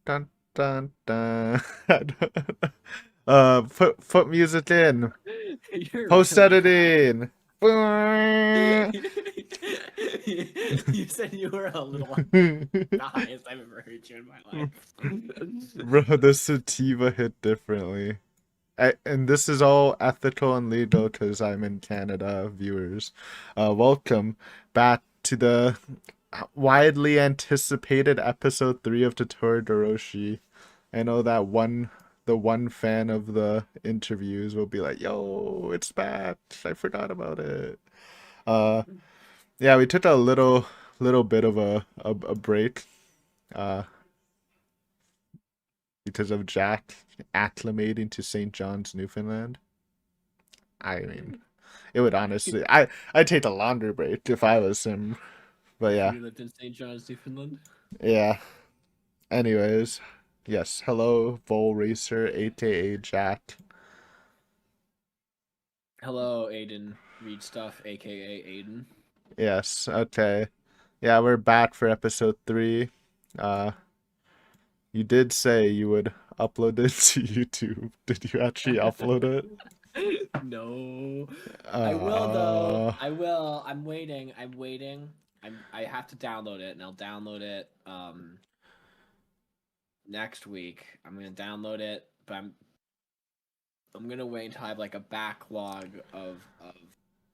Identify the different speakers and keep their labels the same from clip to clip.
Speaker 1: Dun dun dun. Put music in.
Speaker 2: You're
Speaker 1: Post
Speaker 2: really high.
Speaker 1: editing.
Speaker 2: You said you were a little the highest I've ever heard you in my
Speaker 1: Bro,
Speaker 2: life.
Speaker 1: the sativa hit differently. And this is all ethical and legal because I'm in Canada, viewers. Welcome back to the widely anticipated episode 3 of Tatarigaroshi. I know that the one fan of the interviews will be like, "Yo, it's back! I forgot about it." Uh, yeah, we took a little bit of a break, uh, because of Jack acclimating to St. John's, Newfoundland. I mean, it would honestly, I'd take a longer break if I was him. But
Speaker 2: If
Speaker 1: yeah,
Speaker 2: you lived in St. John's, Newfoundland.
Speaker 1: yeah. Anyways, yes. Hello, Vol Racer, aka Jack.
Speaker 2: Hello, Aiden Read Stuff, aka Aiden.
Speaker 1: Yes. Okay. Yeah, we're back for episode 3. Uh, you did say you would upload it to YouTube. Did you actually upload it?
Speaker 2: No. I will though.
Speaker 1: Uh,
Speaker 2: I will. I'm waiting. I'm waiting. I have to download it and I'll download it next week. I'm gonna download it, but I'm gonna wait until I have like a backlog of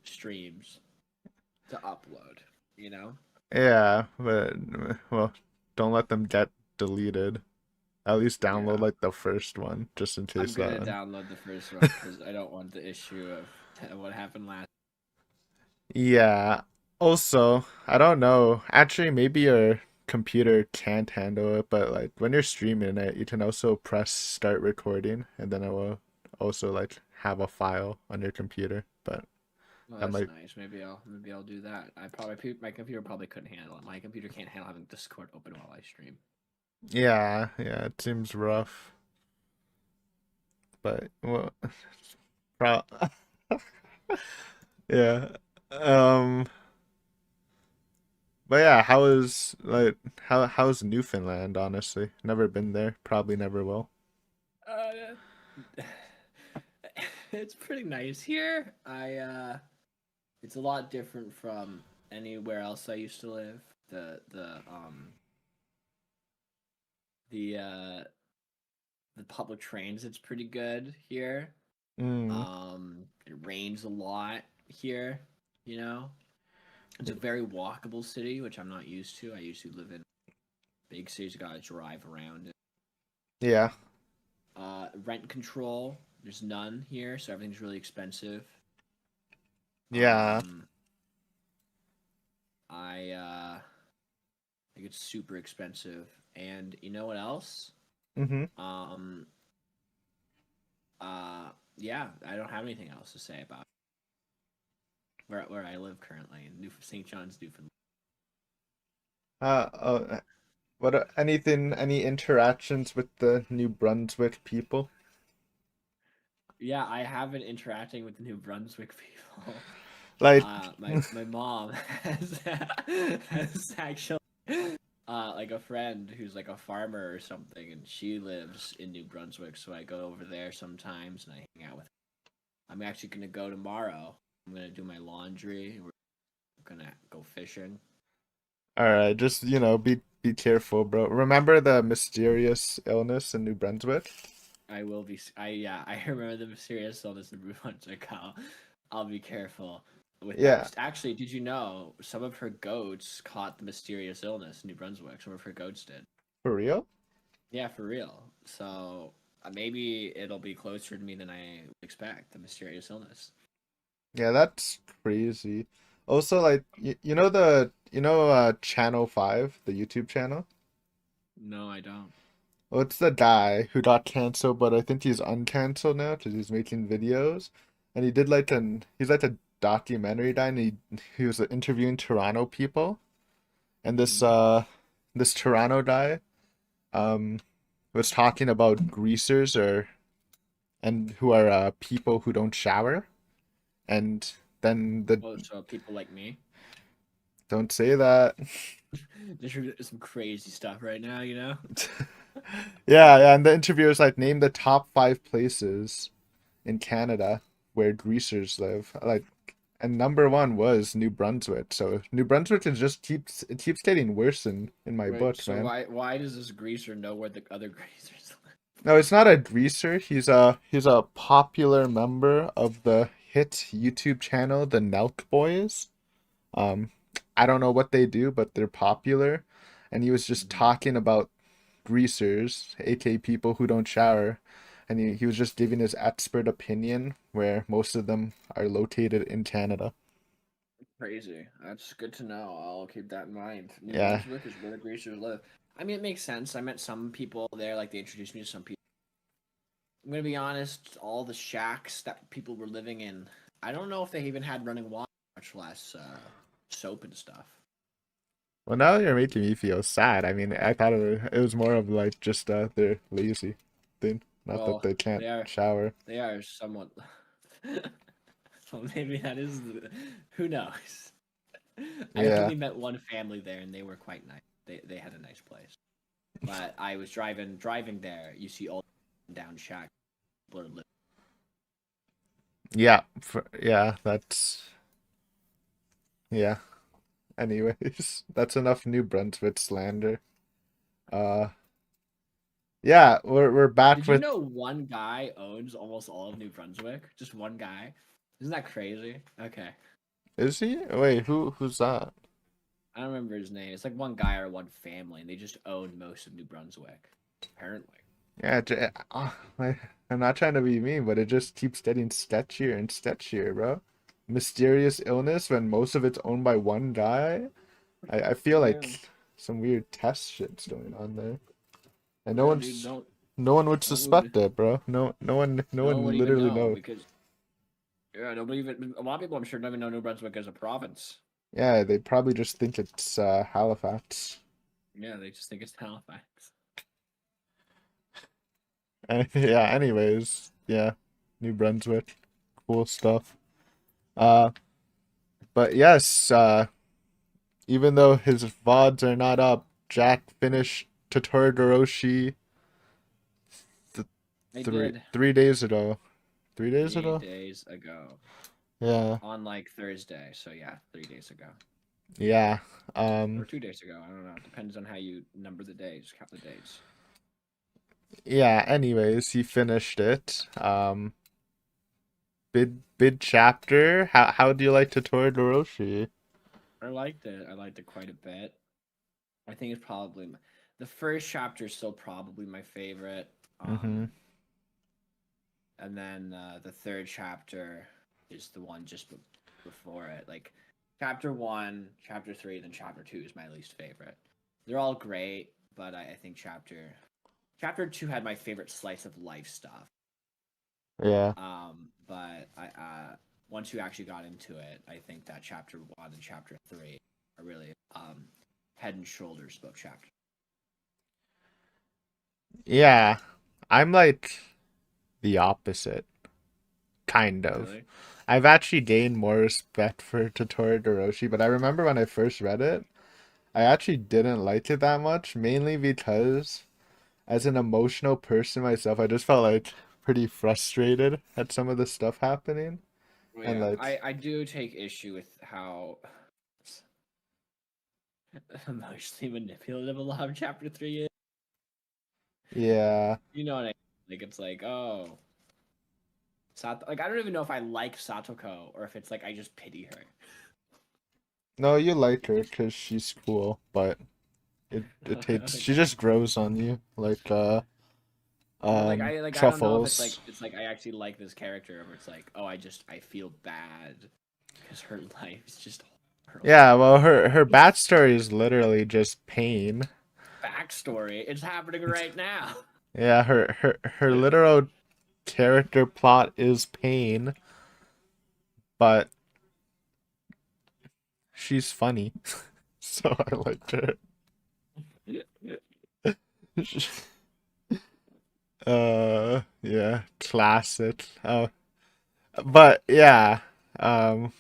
Speaker 2: streams to upload, you know?
Speaker 1: yeah, but well, don't let them get deleted. At least download
Speaker 2: Yeah.
Speaker 1: like the first one, just in
Speaker 2: I'm
Speaker 1: case that
Speaker 2: gonna
Speaker 1: one.
Speaker 2: download the first one because I don't want the issue of what happened last.
Speaker 1: Yeah. Also, I don't know. Actually, maybe your computer can't handle it, but like when you're streaming it, you can also press start recording, and then it will also like have a file on your computer. But
Speaker 2: Oh,
Speaker 1: that
Speaker 2: that's
Speaker 1: might,
Speaker 2: nice. Maybe I'll do that. My computer probably couldn't handle it. My computer can't handle having Discord open while I stream.
Speaker 1: yeah, yeah, it seems rough. But well, pro yeah. Um, but yeah, how's Newfoundland, honestly? Never been there, probably never will.
Speaker 2: Uh, it's pretty nice here. It's a lot different from anywhere else I used to live. The the public transit's pretty good here.
Speaker 1: Mm.
Speaker 2: It rains a lot here. You know, it's a very walkable city, which I'm not used to. I usually live in big cities. You gotta drive around.
Speaker 1: Yeah.
Speaker 2: Rent control. There's none here, so everything's really expensive.
Speaker 1: Yeah.
Speaker 2: Um, I think it's super expensive. And you know what else?
Speaker 1: Mm-hmm.
Speaker 2: Um, yeah, I don't have anything else to say about where I live currently in New St. John's, Newfoundland.
Speaker 1: Uh, uh, any interactions with the New Brunswick people?
Speaker 2: Yeah, I have been interacting with the New Brunswick people.
Speaker 1: Like,
Speaker 2: My mom has has actually like a friend who's like a farmer or something, and she lives in New Brunswick, so I go over there sometimes and I hang out with her. I'm actually gonna go tomorrow. I'm gonna do my laundry. We're gonna go fishing.
Speaker 1: all right, just be careful, bro. Remember the mysterious illness in New Brunswick?
Speaker 2: I will be. I Yeah. I remember the mysterious illness in New Brunswick. I'll be careful with that.
Speaker 1: Yeah,
Speaker 2: Actually, did you know some of her goats caught the mysterious illness in New Brunswick? Some of her goats did.
Speaker 1: for real?
Speaker 2: Yeah, for real. So maybe it'll be closer to me than I expect. The mysterious illness.
Speaker 1: Yeah, that's crazy. Also, like, Channel 5, the YouTube channel?
Speaker 2: No, I don't.
Speaker 1: Well, it's the guy who got canceled, but I think he's uncanceled now because he's making videos. And he's like a documentary guy, and he was interviewing Toronto people. And
Speaker 2: Mm-hmm.
Speaker 1: this Toronto guy um was talking about greasers and who are people who don't shower. And then the
Speaker 2: Oh, so people like me.
Speaker 1: don't say that.
Speaker 2: There's some crazy stuff right now, you know.
Speaker 1: Yeah, and the interviewer's like, name the top 5 places in Canada where greasers live. Like, and number one was New Brunswick. So New Brunswick is just keeps getting worse in my
Speaker 2: Right.
Speaker 1: book,
Speaker 2: So
Speaker 1: man.
Speaker 2: why does this greaser know where the other greasers live?
Speaker 1: No, it's not a greaser. He's a popular member of the hit YouTube channel, the Nelk Boys. Um, I don't know what they do, but they're popular. And he was just
Speaker 2: Mhm.
Speaker 1: talking about greasers, aka people who don't shower. And he was just giving his expert opinion where most of them are located in Canada.
Speaker 2: Crazy. That's good to know. I'll keep that in mind. New
Speaker 1: Yeah.
Speaker 2: Brunswick is where the greasers live. I mean, it makes sense. I met some people there, like they introduced me to some people. I'm gonna be honest, all the shacks that people were living in, I don't know if they even had running water, much less soap and stuff.
Speaker 1: Well, now you're making me feel sad. I mean, I thought it was more of like just they're lazy thing, not that
Speaker 2: Well,
Speaker 1: they can't
Speaker 2: they are
Speaker 1: shower.
Speaker 2: they are somewhat. Well, maybe that is who knows. I
Speaker 1: Yeah.
Speaker 2: only met one family there, and they were quite nice. They had a nice place. But I was driving there. You see all down shack. People are living.
Speaker 1: Yeah, yeah, yeah. Anyways, that's enough New Brunswick slander. Uh, yeah, we're back
Speaker 2: Did you
Speaker 1: with.
Speaker 2: know one guy owns almost all of New Brunswick? Just one guy. Isn't that crazy? Okay.
Speaker 1: Is he? Wait, who's that?
Speaker 2: I don't remember his name. It's like one guy or one family, and they just own most of New Brunswick. Apparently.
Speaker 1: Yeah, I'm not trying to be mean, but it just keeps getting sketchier and sketchier, bro. Mysterious illness when most of it's owned by one guy. I feel
Speaker 2: Yeah.
Speaker 1: like some weird test shit's going on there, and
Speaker 2: Yeah, dude,
Speaker 1: no one would
Speaker 2: don't would
Speaker 1: suspect it, bro. No
Speaker 2: no one
Speaker 1: one
Speaker 2: would even
Speaker 1: literally
Speaker 2: know
Speaker 1: knows.
Speaker 2: because yeah, nobody even a lot of people I'm sure don't even know New Brunswick as a province.
Speaker 1: Yeah, they probably just think it's Halifax.
Speaker 2: Yeah, they just think it's Halifax.
Speaker 1: Yeah, anyways, yeah, New Brunswick, cool stuff. Uh, but yes, even though his VODs are not up, Jack finished Tatarigaroshi th
Speaker 2: I
Speaker 1: three
Speaker 2: did
Speaker 1: 3 days ago. 3 days
Speaker 2: 3
Speaker 1: ago?
Speaker 2: days ago
Speaker 1: Yeah,
Speaker 2: on like Thursday. So yeah, 3 days ago
Speaker 1: yeah.
Speaker 2: or 2 days ago. I don't know. It depends on how you number the days, count the days.
Speaker 1: Yeah. Anyways, he finished it. Bid chapter. How do you like Tatarigaroshi?
Speaker 2: I liked it. I liked it quite a bit. I think it's probably the first chapter is still probably my favorite.
Speaker 1: Mm-hmm.
Speaker 2: And then the third chapter is the one just before it. Like chapter one, chapter three, then chapter two is my least favorite. They're all great, but I think chapter two had my favorite slice of life stuff.
Speaker 1: Yeah.
Speaker 2: But I once you actually got into it, I think that chapter one and chapter three are really head and shoulders above chapter.
Speaker 1: Yeah. I'm like the opposite, kind of.
Speaker 2: Really?
Speaker 1: I've actually gained more respect for Tatarigaroshi, but I remember when I first read it, I actually didn't like it that much, mainly because as an emotional person myself, I just felt like pretty frustrated at some of the stuff happening.
Speaker 2: Well,
Speaker 1: And
Speaker 2: yeah,
Speaker 1: like,
Speaker 2: I do take issue with how emotionally manipulative a lot of chapter three is.
Speaker 1: yeah.
Speaker 2: You know what I mean? Like it's like, oh, like I don't even know if I like Satoko or if it's like I just pity her.
Speaker 1: No, you like her because she's cool, but it takes
Speaker 2: Like,
Speaker 1: she just grows on you like
Speaker 2: no, like I don't know if
Speaker 1: truffles.
Speaker 2: it's like I actually like this character or it's like, oh, I feel bad because her life is just
Speaker 1: Yeah,
Speaker 2: horrible.
Speaker 1: well her backstory is literally just pain.
Speaker 2: Backstory, it's happening right now.
Speaker 1: Yeah, her literal character plot is pain, but she's funny. So I like her. Yeah, classic. But yeah, um,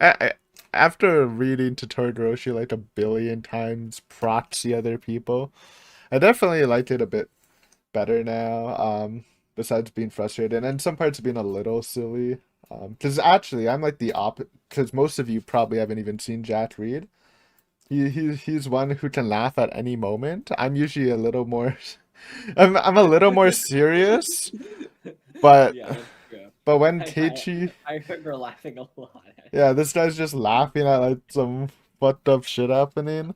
Speaker 1: I, after reading Totoro like a billion times, proxy other people, I definitely like it a bit better now. Besides being frustrated and some parts being a little silly. Because actually, I'm like the opposite. Because most of you probably haven't even seen Jack Reed. He's one who can laugh at any moment. I'm usually a little more. I'm a little more serious, but
Speaker 2: Yeah, that's true.
Speaker 1: when
Speaker 2: I, I
Speaker 1: Teichi,
Speaker 2: I remember laughing a lot at
Speaker 1: yeah, this guy's just laughing at like some fucked up shit happening.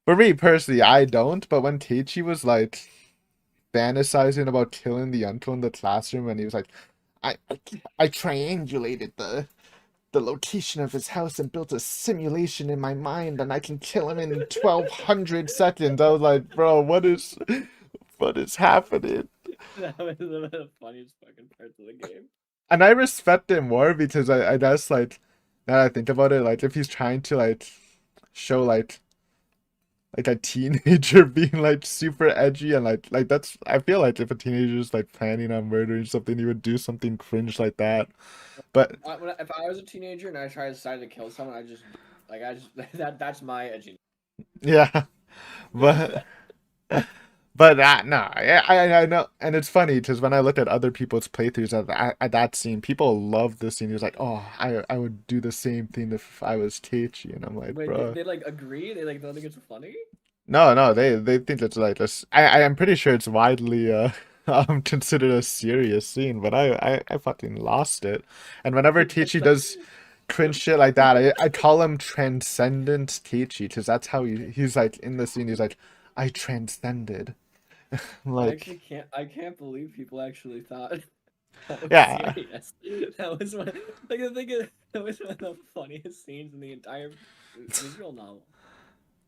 Speaker 1: For me personally, I don't. But when Teichi was like fantasizing about killing the uncle in the classroom, and he was like, I I triangulated the location of his house and built a simulation in my mind, and I can kill him in 1200 seconds. I was like, bro, what is happening?
Speaker 2: That was one of the funniest fucking parts of the game.
Speaker 1: And I respect it more because I guess like now that I think about it, like if he's trying to like show like a teenager being like super edgy and like that's I feel like if a teenager is like planning on murdering something, he would do something cringe like that. But
Speaker 2: If I was a teenager and I tried to decide to kill someone, I just that's my edgy.
Speaker 1: yeah, but but no, yeah, I know, and it's funny because when I look at other people's playthroughs at that scene, people love this scene. He's like, oh, I would do the same thing if I was Teichi, and I'm like,
Speaker 2: Wait,
Speaker 1: bro,
Speaker 2: they like agree? They like don't think it's funny?
Speaker 1: no, they think it's like this. I am pretty sure it's widely considered a serious scene, but I fucking lost it. And whenever
Speaker 2: That's
Speaker 1: Teichi
Speaker 2: the
Speaker 1: does cringe shit like that, I call him transcendent Teichi because that's how he's like in the scene. He's like, I transcended. Like,
Speaker 2: I can't believe people actually thought that was
Speaker 1: yeah.
Speaker 2: serious. That was one like I think that was one of the funniest scenes in the entire visual novel.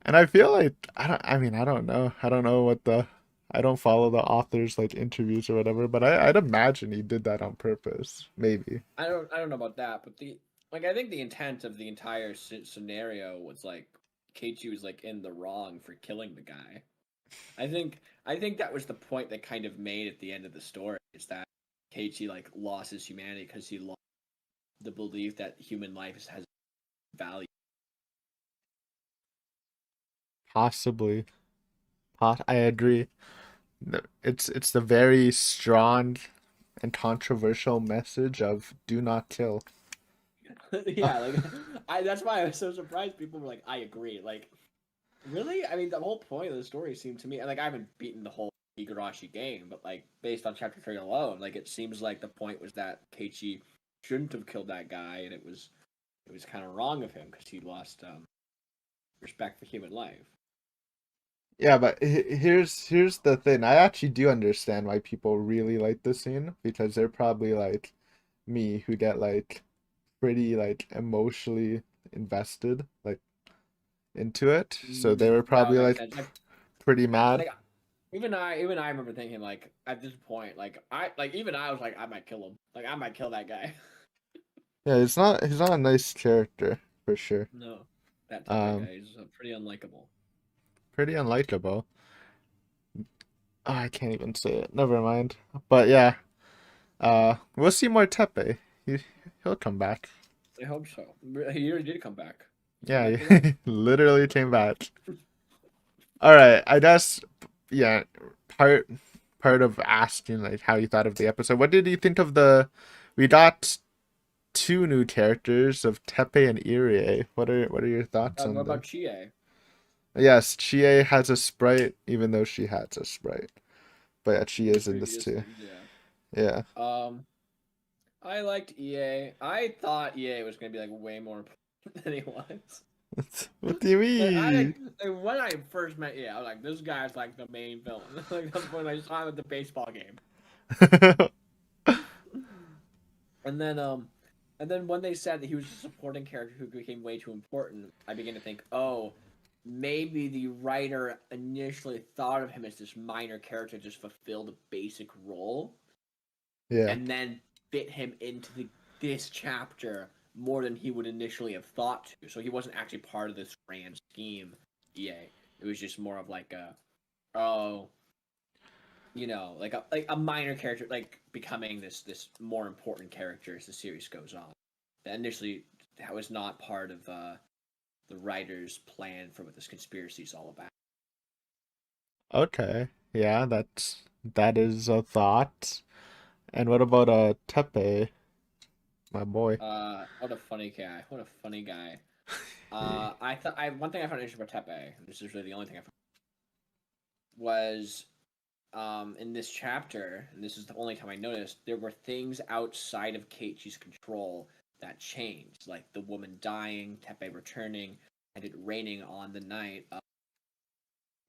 Speaker 1: And I feel like I mean I don't know what the I don't follow the author's like interviews or whatever, but I'd imagine he did that on purpose. Maybe.
Speaker 2: I don't know about that, but the like I think the intent of the entire scenario was like Keiichi was like in the wrong for killing the guy. I think that was the point they kind of made at the end of the story is that Keiichi like lost his humanity because he lost the belief that human life has value.
Speaker 1: Possibly. I agree. It's the very strong and controversial message of do not kill.
Speaker 2: Yeah, like I that's why I was so surprised people were like, I agree. Like, really? I mean the whole point of the story seemed to me and like I haven't beaten the whole Igarashi game, but like based on chapter 3 alone, like it seems like the point was that Keiichi shouldn't have killed that guy and it was kind of wrong of him because he lost respect for human life.
Speaker 1: Yeah, but here's the thing. I actually do understand why people really like this scene because they're probably like me who get like pretty like emotionally invested like into it. So they were
Speaker 2: That would
Speaker 1: probably
Speaker 2: make
Speaker 1: like
Speaker 2: sense.
Speaker 1: pretty mad.
Speaker 2: Like even I remember thinking like at this point like even I was like I might kill him. Like I might kill that guy.
Speaker 1: Yeah, he's not a nice character for sure.
Speaker 2: No, that Tepe
Speaker 1: Um,
Speaker 2: guy is pretty unlikable.
Speaker 1: pretty unlikable. Oh, I can't even say it. Never mind. But yeah, we'll see more Tepe. He he'll come back.
Speaker 2: I hope so. He already did come back. He came
Speaker 1: Yeah,
Speaker 2: back to life.
Speaker 1: he literally came back. All right, I guess yeah, part part of asking like how you thought of the episode. What did you think of the we got two new characters of Tepe and Irie. What are your thoughts
Speaker 2: What
Speaker 1: on them?
Speaker 2: about Chie?
Speaker 1: Yes, Chie has a sprite, even though she has a sprite. But yeah, she is in this too.
Speaker 2: Previously, yeah.
Speaker 1: Yeah.
Speaker 2: I liked EA. I thought EA was gonna be like way more important than he was.
Speaker 1: What do you mean?
Speaker 2: Like when I first met EA, I was like, this guy's like the main villain. Like that's when I saw him at the baseball game. And then when they said that he was a supporting character who became way too important, I began to think, oh, maybe the writer initially thought of him as this minor character just fulfilled a basic role,
Speaker 1: Yeah.
Speaker 2: and then fit him into this chapter more than he would initially have thought to. So he wasn't actually part of this grand scheme. EA. It was just more of like a oh, like a minor character, like becoming this more important character as the series goes on. That initially that was not part of the writer's plan for what this conspiracy is all about.
Speaker 1: Okay. Yeah, that is a thought. And what about Tepe, my boy?
Speaker 2: What a funny guy. What a funny guy. I thought I one thing I found interesting about Tepe. This is really the only thing I found was in this chapter, and this is the only time I noticed, there were things outside of Keiichi's control that changed, like the woman dying, Tepe returning, and it raining on the night of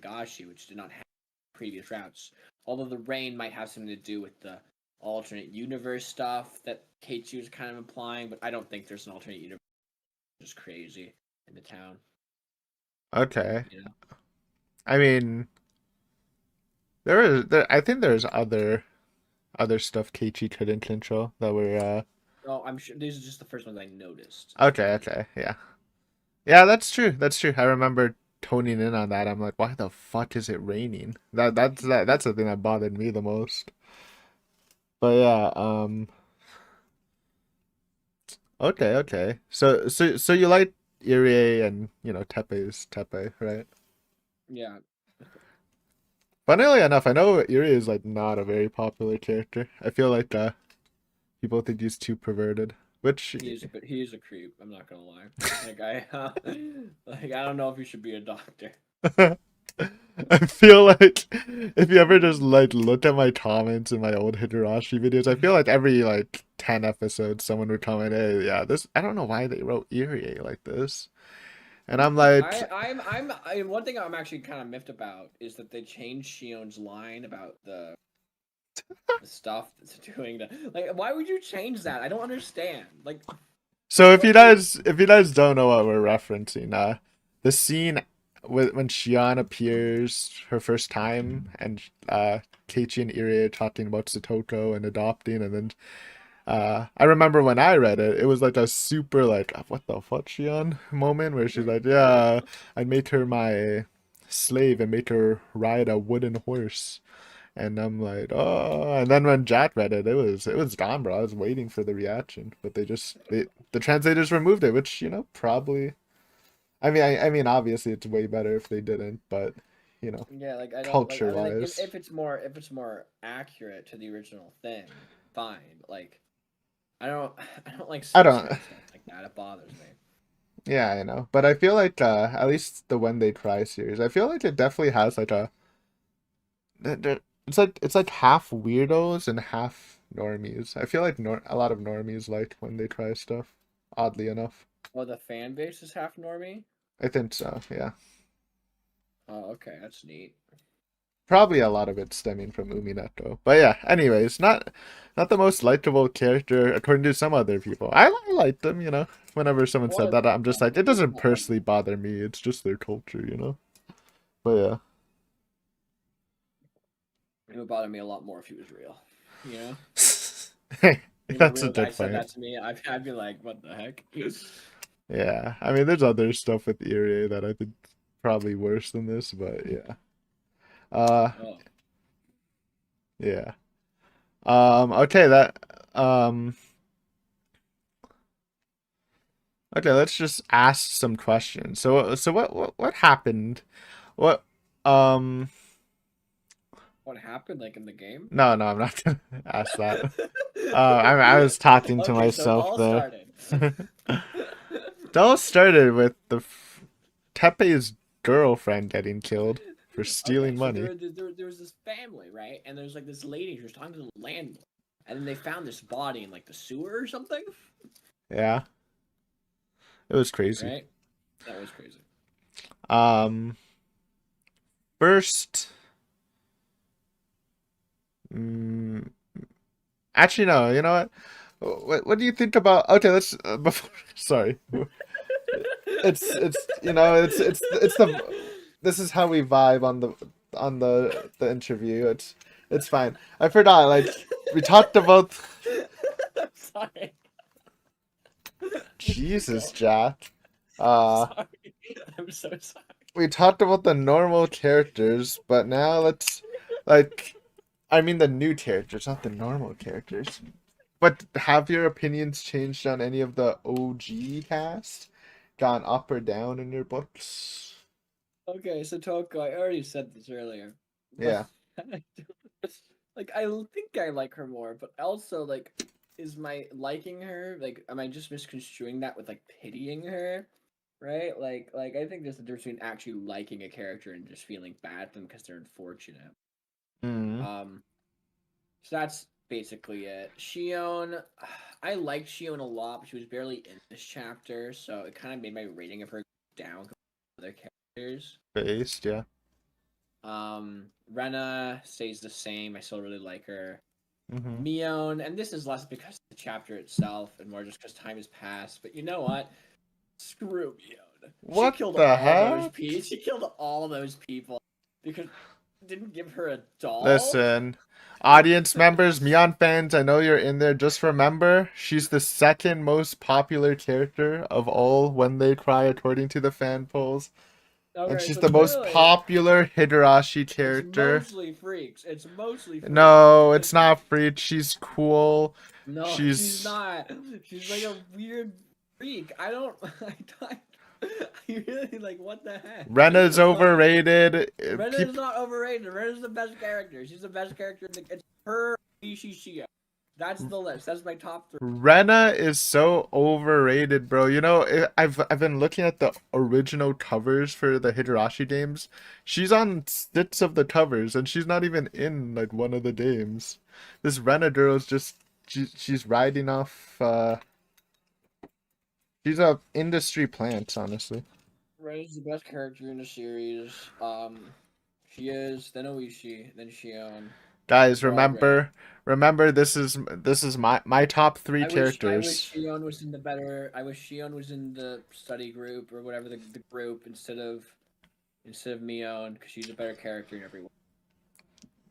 Speaker 2: Gashi, which did not have previous routes. Although the rain might have something to do with the alternate universe stuff that Keiichi was kind of implying, but I don't think there's an alternate universe. Just crazy in the town,
Speaker 1: Okay.
Speaker 2: you know.
Speaker 1: I mean, I think there's other stuff Keiichi couldn't control that were
Speaker 2: Oh, I'm sure these are just the first ones I noticed.
Speaker 1: okay, okay, yeah. Yeah, that's true. That's true. I remember toning in on that. I'm like, why the fuck is it raining? That's the thing that bothered me the most. But yeah, okay, okay. So you like Irie and Tepe's Tepe, right?
Speaker 2: Yeah,
Speaker 1: Funnily enough, I know Irie is like not a very popular character. I feel like people think he's too perverted, which
Speaker 2: he is a creep. I'm not gonna lie. Like like I don't know if you should be a doctor.
Speaker 1: I feel like if you ever just like look at my comments in my old Higurashi videos, I feel like every like 10 episodes someone would comment, "Hey, yeah, this I don't know why they wrote Irie like this." And I'm like,
Speaker 2: One thing I'm actually kind of miffed about is that they changed Shion's line about the stuff that's doing the like. Why would you change that? I don't understand. Like,
Speaker 1: so
Speaker 2: what is
Speaker 1: if you guys don't know what we're referencing, the scene when Shion appears her first time and Keiichi and Irie are talking about Satoko and adopting, and then I remember when I read it, it was like a super like what the fuck Shion moment where she's like, yeah, I made her my slave and made her ride a wooden horse. And I'm like, oh. And then when Jack read it, it was gone, bro. I was waiting for the reaction, but the translators removed it, which probably. I mean, obviously it's way better if they didn't, but you know,
Speaker 2: yeah, like I don't like.
Speaker 1: culture
Speaker 2: I mean, like,
Speaker 1: wise,
Speaker 2: if it's more accurate to the original thing, fine. Like, I don't I don't like
Speaker 1: I don't.
Speaker 2: censoring stuff like that. It bothers me.
Speaker 1: Yeah, I know, but I feel like at least the When They Try series, I feel like it definitely has like it's like half weirdos and half normies. I feel like a lot of normies like When They Try stuff. Oddly enough.
Speaker 2: Oh, the fan base is half normie.
Speaker 1: I think so, yeah.
Speaker 2: Oh, okay, that's neat.
Speaker 1: Probably a lot of it stemming from Umineko. But yeah, anyways, not the most likable character according to some other people. I like them. Whenever someone said
Speaker 2: Well,
Speaker 1: that, I'm just like, it doesn't
Speaker 2: well,
Speaker 1: personally bother me. It's just their culture. But
Speaker 2: it would bother me a lot more if he was real. You know,
Speaker 1: yeah.
Speaker 2: if a
Speaker 1: That's a
Speaker 2: real guy
Speaker 1: good
Speaker 2: said
Speaker 1: point.
Speaker 2: that to me, I'd be like, what the heck?
Speaker 1: Yeah. I mean, there's other stuff with Irie that I think probably worse than this, but yeah. Uh
Speaker 2: Oh,
Speaker 1: yeah. Okay, um okay, let's just ask some questions. So what happened? What um
Speaker 2: what happened? Like in the game?
Speaker 1: No, no, I'm not gonna ask that. I was talking to
Speaker 2: Okay, so it
Speaker 1: myself
Speaker 2: all
Speaker 1: there.
Speaker 2: started.
Speaker 1: It all started with Tepe's girlfriend getting killed for
Speaker 2: Okay,
Speaker 1: stealing
Speaker 2: so
Speaker 1: money.
Speaker 2: there was this family, right? And there's like this lady who was talking to the landlord, and then they found this body in like the sewer or something,
Speaker 1: Yeah, it was crazy.
Speaker 2: right? That was crazy.
Speaker 1: Um, first, mm, actually, no. You know what? What do you think about? Okay, let's before. Sorry, it's the. This is how we vibe on the interview. It's fine. I forgot. Like we talked about.
Speaker 2: I'm sorry.
Speaker 1: Jesus,
Speaker 2: Go.
Speaker 1: Jack.
Speaker 2: I'm
Speaker 1: Uh,
Speaker 2: sorry. I'm so sorry.
Speaker 1: we talked about the normal characters, but now let's like. I mean the new characters, not the normal characters. But have your opinions changed on any of the OG cast? Gone up or down in your books?
Speaker 2: Okay, so Toko, I already said this earlier. but
Speaker 1: Yeah.
Speaker 2: like I think I like her more, but also like, is my liking her like? Am I just misconstruing that with like pitying her? Right? Like I think there's a difference between actually liking a character and just feeling bad for them because they're unfortunate.
Speaker 1: Mm.
Speaker 2: Um, so that's basically it. Shion, I liked Shion a lot, but she was barely in this chapter, so it kind of made my rating of her down compared to other characters.
Speaker 1: Based, yeah.
Speaker 2: Rena stays the same. I still really like her.
Speaker 1: Mm-hmm.
Speaker 2: Mion, and this is less because of the chapter itself and more just because time has passed. But you know what? Screw Mion. She
Speaker 1: What
Speaker 2: killed
Speaker 1: the
Speaker 2: all those
Speaker 1: heck?
Speaker 2: people. She killed all those people because didn't give her a doll.
Speaker 1: Listen, audience members, Mion fans, I know you're in there. Just remember, she's the second most popular character of all When They Cry, according to the fan polls. And
Speaker 2: Okay,
Speaker 1: she's
Speaker 2: so
Speaker 1: the most
Speaker 2: clearly
Speaker 1: popular Higurashi
Speaker 2: it's
Speaker 1: character.
Speaker 2: mostly freaks. It's mostly freaks
Speaker 1: No,
Speaker 2: because
Speaker 1: it's not Freed. She's cool.
Speaker 2: no, she's
Speaker 1: She's
Speaker 2: not. She's like a weird freak. I don't. I really like. What the heck?
Speaker 1: Rena's
Speaker 2: What?
Speaker 1: overrated.
Speaker 2: Rena's
Speaker 1: People
Speaker 2: not overrated. Rena's the best character. She's the best character. It's her, Ishishio. That's the list. That's my top three.
Speaker 1: Rena is so overrated, bro. You know, I've been looking at the original covers for the Higurashi games. She's on six of the covers, and she's not even in like one of the games. This Rena girl is just she's riding off. She's a industry plant, honestly.
Speaker 2: Rena's the best character in the series. She is, then Oishi, then Shion.
Speaker 1: Guys,
Speaker 2: They're all great.
Speaker 1: remember, this is my top three
Speaker 2: I wish
Speaker 1: characters.
Speaker 2: Shion was in the better. I wish Shion was in the study group or whatever the group instead of Mion because she's a better character in every way.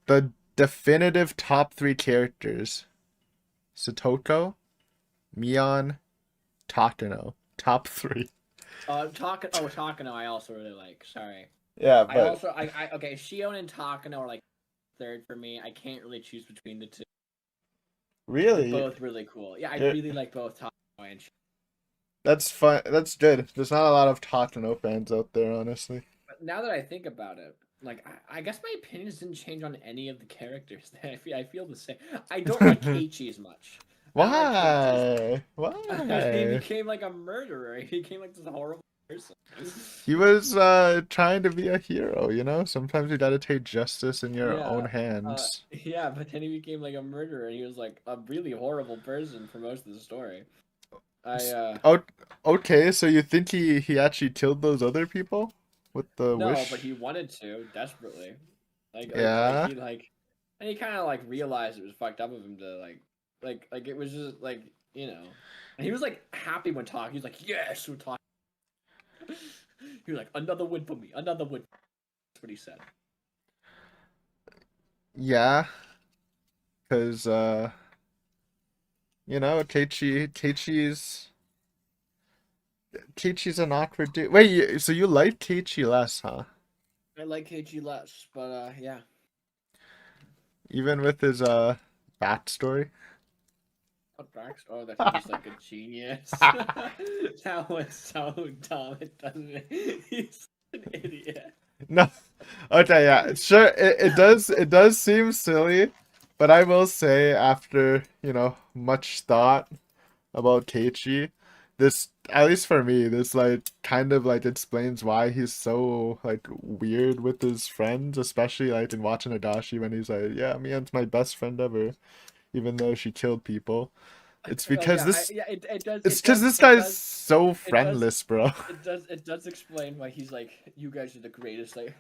Speaker 1: The definitive top three characters: Satoko, Mion, Takano. Top three.
Speaker 2: Takano I also really like. Sorry.
Speaker 1: Yeah,
Speaker 2: I
Speaker 1: but
Speaker 2: also I okay, Shion and Takano are like third for me. I can't really choose between the two. They're
Speaker 1: really,
Speaker 2: both really cool. Yeah, I
Speaker 1: yeah,
Speaker 2: really like both Takano and Shion.
Speaker 1: that's fun. That's good. There's not a lot of Takano fans out there, honestly.
Speaker 2: But now that I think about it, like I guess my opinions didn't change on any of the characters. I feel the same. I don't like Keiichi as much. I don't like Keiichi as much.
Speaker 1: Why?
Speaker 2: He
Speaker 1: Why?
Speaker 2: became like a murderer. He became like this horrible person.
Speaker 1: He was trying to be a hero, you know? Sometimes you gotta take justice in your own
Speaker 2: Yeah,
Speaker 1: hands.
Speaker 2: yeah, but then he became like a murderer, and he was like a really horrible person for most of the story. I
Speaker 1: Oh, okay, so you think he actually killed those other people with the
Speaker 2: No, but
Speaker 1: wish?
Speaker 2: he wanted to desperately,
Speaker 1: Yeah.
Speaker 2: he and he kind of like realized it was fucked up of him to like it was just like and he was like happy when talking. He was like, yes, we're talking. He was like, another win for me, another win. That's what he said.
Speaker 1: Yeah, cuz you know, Keiichi's an awkward dude. Wait, so you like Keiichi less, huh?
Speaker 2: I like KG less, but yeah.
Speaker 1: Even with his backstory?
Speaker 2: What Drax? Oh, that he's like a genius. That was so dumb. It doesn't. He's an idiot.
Speaker 1: No. Okay, yeah. Sure, it does seem silly, but I will say after, much thought about Keiichi, this, at least for me, this like kind of like explains why he's so like weird with his friends, especially like in watching Adachi when he's like, yeah, Mian's my best friend ever, even though she killed people. It's
Speaker 2: Oh
Speaker 1: because
Speaker 2: yeah,
Speaker 1: this
Speaker 2: yeah. It does.
Speaker 1: it's
Speaker 2: It
Speaker 1: because
Speaker 2: does.
Speaker 1: this
Speaker 2: It
Speaker 1: guy's
Speaker 2: does.
Speaker 1: so
Speaker 2: It does.
Speaker 1: friendless, bro.
Speaker 2: It does. It does explain why he's like, you guys are the greatest. Like,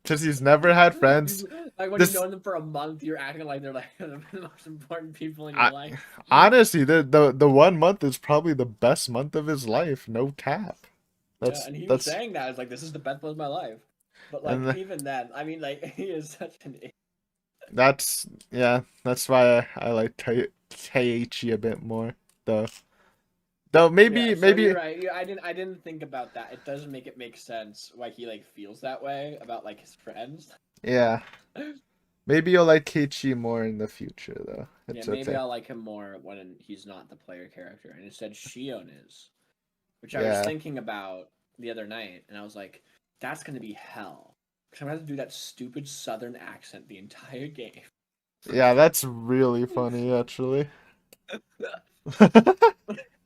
Speaker 1: Because he's never had
Speaker 2: he's,
Speaker 1: friends.
Speaker 2: like when you've
Speaker 1: This
Speaker 2: known them for a month, you're acting like they're like the most important people in your
Speaker 1: I,
Speaker 2: life.
Speaker 1: honestly, the 1 month is probably the best month of his life. No cap.
Speaker 2: Yeah,
Speaker 1: That's
Speaker 2: and he was
Speaker 1: that's
Speaker 2: saying that it's like this is the best month of my life. But like
Speaker 1: and
Speaker 2: even then, I mean, like he is such an idiot.
Speaker 1: that's yeah. That's why I like Keiichi a bit more. Though though
Speaker 2: Yeah,
Speaker 1: maybe
Speaker 2: so you're
Speaker 1: maybe
Speaker 2: right. I didn't think about that. It doesn't make sense why he like feels that way about like his friends.
Speaker 1: yeah. Maybe you'll like Keiichi more in the future though.
Speaker 2: Yeah,
Speaker 1: It's
Speaker 2: maybe
Speaker 1: okay.
Speaker 2: I'll like him more when he's not the player character, and instead Shion is, which I was
Speaker 1: Yeah.
Speaker 2: thinking about the other night, and I was like, that's gonna be hell, I'm gonna have to do that stupid Southern accent the entire game.
Speaker 1: Yeah, that's really funny actually.
Speaker 2: I'm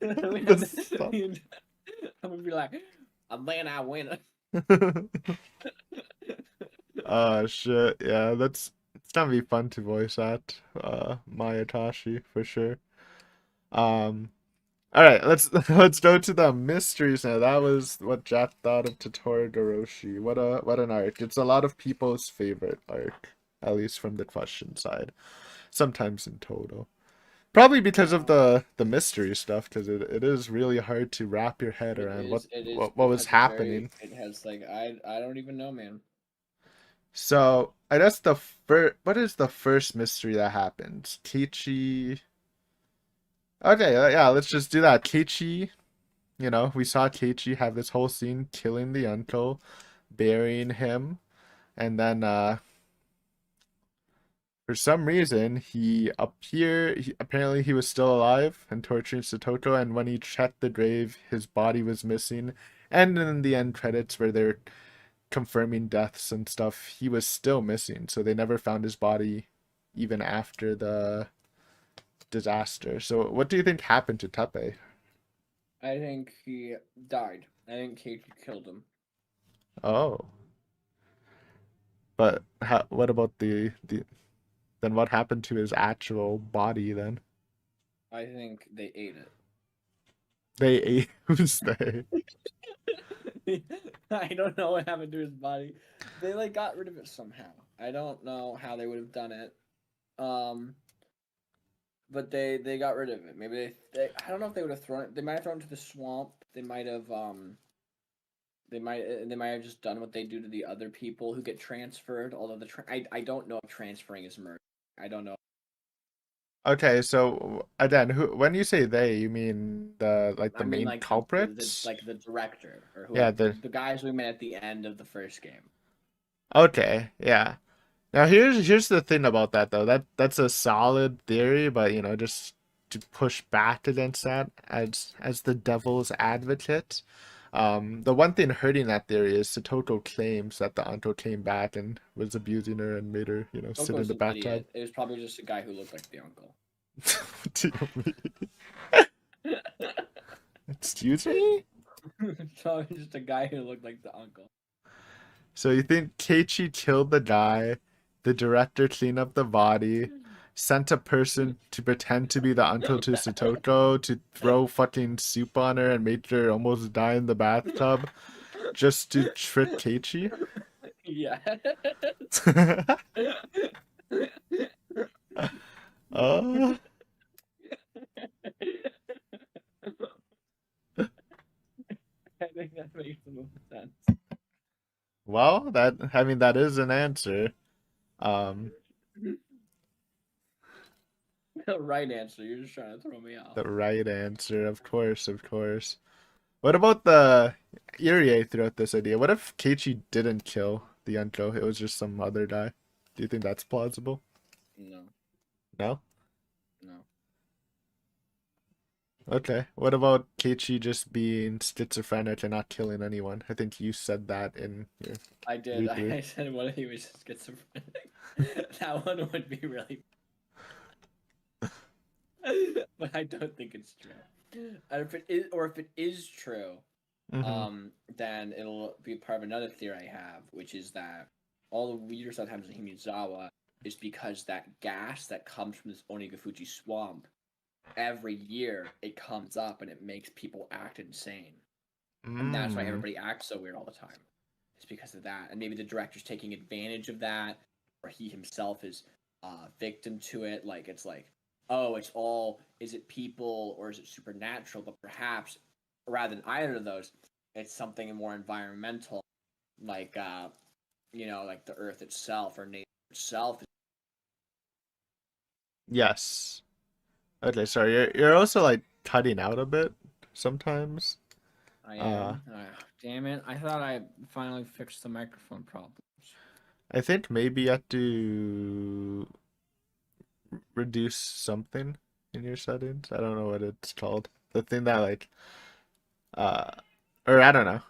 Speaker 1: The stuff.
Speaker 2: gonna be like, I'm laying out winner.
Speaker 1: Oh shit, yeah, it's gonna be fun to voice act Mayatashi for sure. Um all right, let's go to the mysteries now. That was what Jack thought of Tatarigaroshi. What an arc. It's a lot of people's favorite arc, at least from the question side. Sometimes in total. Probably because of
Speaker 2: Um,
Speaker 1: the mystery stuff, because it is really hard to wrap your head around what
Speaker 2: it
Speaker 1: was
Speaker 2: has a very,
Speaker 1: happening.
Speaker 2: it has like, I don't even know, man.
Speaker 1: So I guess the first what is the first mystery that happens? Keiichi. Okay, yeah, let's just do that. Keiichi, we saw Keiichi have this whole scene killing the uncle, burying him, and then for some reason apparently he was still alive and torturing Satoko, and when he checked the grave, his body was missing. And in the end credits where they're confirming deaths and stuff, he was still missing, so they never found his body even after the disaster. So what do you think happened to Tepe?
Speaker 2: I think he died. I think Kate killed him.
Speaker 1: Oh, but what about the then what happened to his actual body then?
Speaker 2: I think they ate it.
Speaker 1: They ate who's they?
Speaker 2: I don't know what happened to his body. They like got rid of it somehow. I don't know how they would have done it. Um, but they got rid of it. Maybe they I don't know if they would have thrown it. They might have thrown it to the swamp. They might have just done what they do to the other people who get transferred. Although I don't know if transferring is murder. I don't know.
Speaker 1: Okay, so again, who when you say they, you mean the
Speaker 2: I mean
Speaker 1: main
Speaker 2: like the
Speaker 1: culprits?
Speaker 2: like the director or
Speaker 1: Yeah,
Speaker 2: whoever the guys we met at the end of the first game.
Speaker 1: okay, yeah. Now here's the thing about that though. That's a solid theory, but just to push back against that as the devil's advocate. The one thing hurting that theory is Satoko claims that the uncle came back and was abusing her and made her, sit in
Speaker 2: Toko's
Speaker 1: the
Speaker 2: an
Speaker 1: bathtub.
Speaker 2: idiot. It was probably just a guy who looked like the uncle.
Speaker 1: What do you mean? Excuse me?
Speaker 2: So just a guy who looked like the uncle.
Speaker 1: So you think Keiichi killed the guy, the director cleaned up the body, sent a person to pretend to be the uncle to Satoko to throw fucking soup on her and make her almost die in the bathtub just to trick Keiichi?
Speaker 2: Yeah.
Speaker 1: uh,
Speaker 2: I think that makes the most sense.
Speaker 1: well, that is an answer. Um,
Speaker 2: The right answer. You're just trying to throw me off.
Speaker 1: the right answer, of course, of course. What about the Irie throughout this idea? What if Keiichi didn't kill the uncle? It was just some other guy. Do you think that's plausible?
Speaker 2: No,
Speaker 1: No?
Speaker 2: no.
Speaker 1: Okay. What about Keiichi just being schizophrenic and not killing anyone? I think you said that in your
Speaker 2: I did.
Speaker 1: read through.
Speaker 2: I said what if he was schizophrenic? That one would be really, but I don't think it's true. And if it is true,
Speaker 1: Mm-hmm.
Speaker 2: then it'll be part of another theory I have, which is that all the weird stuff that happens in Hinamizawa is because that gas that comes from this Onikakushi swamp, every year it comes up and it makes people act insane. And that's why
Speaker 1: Mm.
Speaker 2: everybody acts so weird all the time. It's because of that. And maybe the director's taking advantage of that, or he himself is victim to it. Like, it's like, oh, it's all, is it people or is it supernatural? But perhaps, rather than either of those, it's something more environmental, like, like the earth itself or nature itself.
Speaker 1: Yes. Okay, sorry. You're also like cutting out a bit sometimes.
Speaker 2: I
Speaker 1: Uh,
Speaker 2: am. Damn it. I thought I finally fixed the microphone problems.
Speaker 1: I think maybe you have to reduce something in your settings. I don't know what it's called. The thing that uh or I don't know.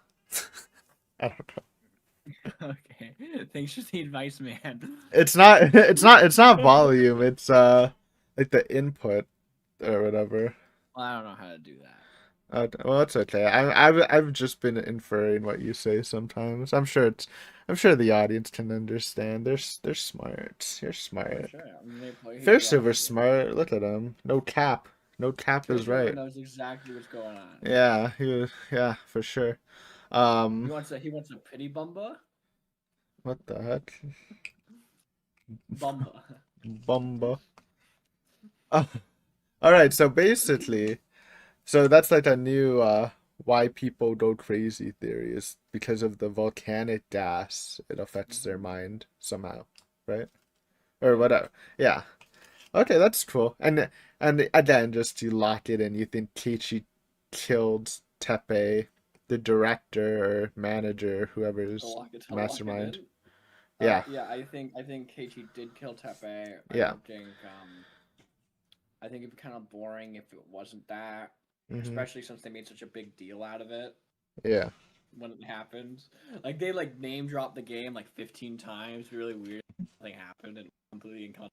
Speaker 1: I don't know.
Speaker 2: Okay. Thanks for the advice, man.
Speaker 1: It's not it's not volume, it's like the input or whatever.
Speaker 2: Well, I don't know how to do that.
Speaker 1: Well, it's okay. I've just been inferring what you say sometimes. I'm sure the audience can understand. They're smart. You're
Speaker 2: For
Speaker 1: smart.
Speaker 2: sure. I mean, they play
Speaker 1: They're
Speaker 2: here
Speaker 1: super
Speaker 2: often.
Speaker 1: smart. Look at them. No cap. No cap is
Speaker 2: Trishula
Speaker 1: right.
Speaker 2: knows exactly what's going on.
Speaker 1: Yeah, yeah, for sure.
Speaker 2: He
Speaker 1: Um,
Speaker 2: wants a pity bumba?
Speaker 1: what the heck?
Speaker 2: Bumba.
Speaker 1: Bumba. Oh, all right, so basically, so that's like a new why people go crazy theory is because of the volcanic gas. It affects their
Speaker 2: Hmm.
Speaker 1: mind somehow, right? Or
Speaker 2: Yeah.
Speaker 1: whatever. Yeah. Okay, that's cool. And again, just to lock it in, you think Keiichi killed Teppei, the director or manager, whoever's
Speaker 2: To lock it
Speaker 1: mastermind?
Speaker 2: in.
Speaker 1: Yeah.
Speaker 2: Yeah, I think Keiichi did kill Tepe.
Speaker 1: Yeah.
Speaker 2: I think it'd be kind of boring if it wasn't that,
Speaker 1: Mm-hmm.
Speaker 2: especially since they made such a big deal out of it
Speaker 1: Yeah.
Speaker 2: when it happened. Like they like name dropped the game like 15 times. Really weird. Nothing happened and completely inconsequential.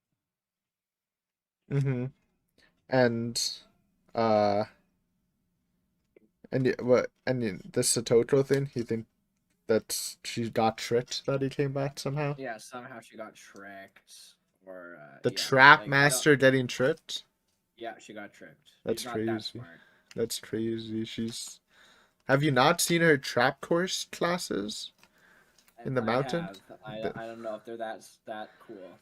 Speaker 1: Mm-hmm. And uh the Satoto thing, you think that she got tricked that he came back somehow?
Speaker 2: Yeah, somehow she got tricked, or
Speaker 1: The
Speaker 2: yeah,
Speaker 1: trap
Speaker 2: like I don't.
Speaker 1: master getting tricked?
Speaker 2: Yeah, she got tricked. She's
Speaker 1: That's
Speaker 2: not that
Speaker 1: crazy.
Speaker 2: smart.
Speaker 1: That's crazy. She's Have you not seen her trap course classes in the
Speaker 2: I
Speaker 1: mountain?
Speaker 2: have.
Speaker 1: The-
Speaker 2: I don't know if they're that cool.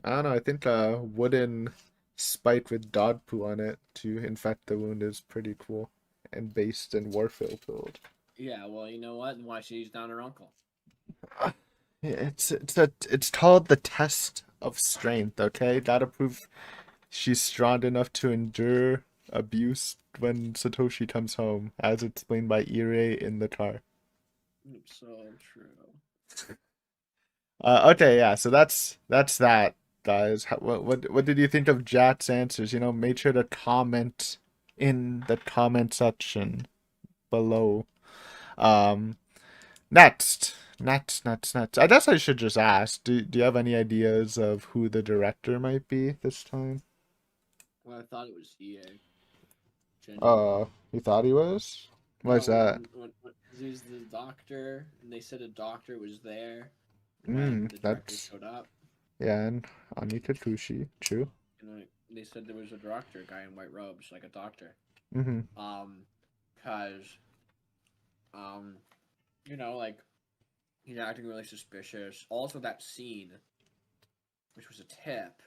Speaker 1: I don't know. I think a wooden spike with dog poo on it to infect the wound is pretty cool and based in Warfield build.
Speaker 2: Yeah, well, you know what? Why she's down her uncle.
Speaker 1: Yeah, it's called the test of strength. Okay, gotta prove she's strong enough to endure abuse when Satoshi comes home, as explained by Ire in the car.
Speaker 2: So true.
Speaker 1: Okay, yeah. So that's that, guys. What did you think of Jack's answers? You know, make sure to comment in the comment section below. Um, next. I guess I should just ask. Do you have any ideas of who the director might be this time?
Speaker 2: Well, I thought it was EA. Genuinely.
Speaker 1: Uh, you thought he was? Why's
Speaker 2: No,
Speaker 1: that?
Speaker 2: when he's the doctor, and they said a doctor was there when
Speaker 1: Mm,
Speaker 2: the director
Speaker 1: that's
Speaker 2: showed up.
Speaker 1: yeah, and Onikakushi, true.
Speaker 2: You know, they said there was a doctor, a guy in white robes, like a doctor.
Speaker 1: Mm-hmm.
Speaker 2: Um, cause um, you know, like he's acting really suspicious. Also, that scene, which was a tip,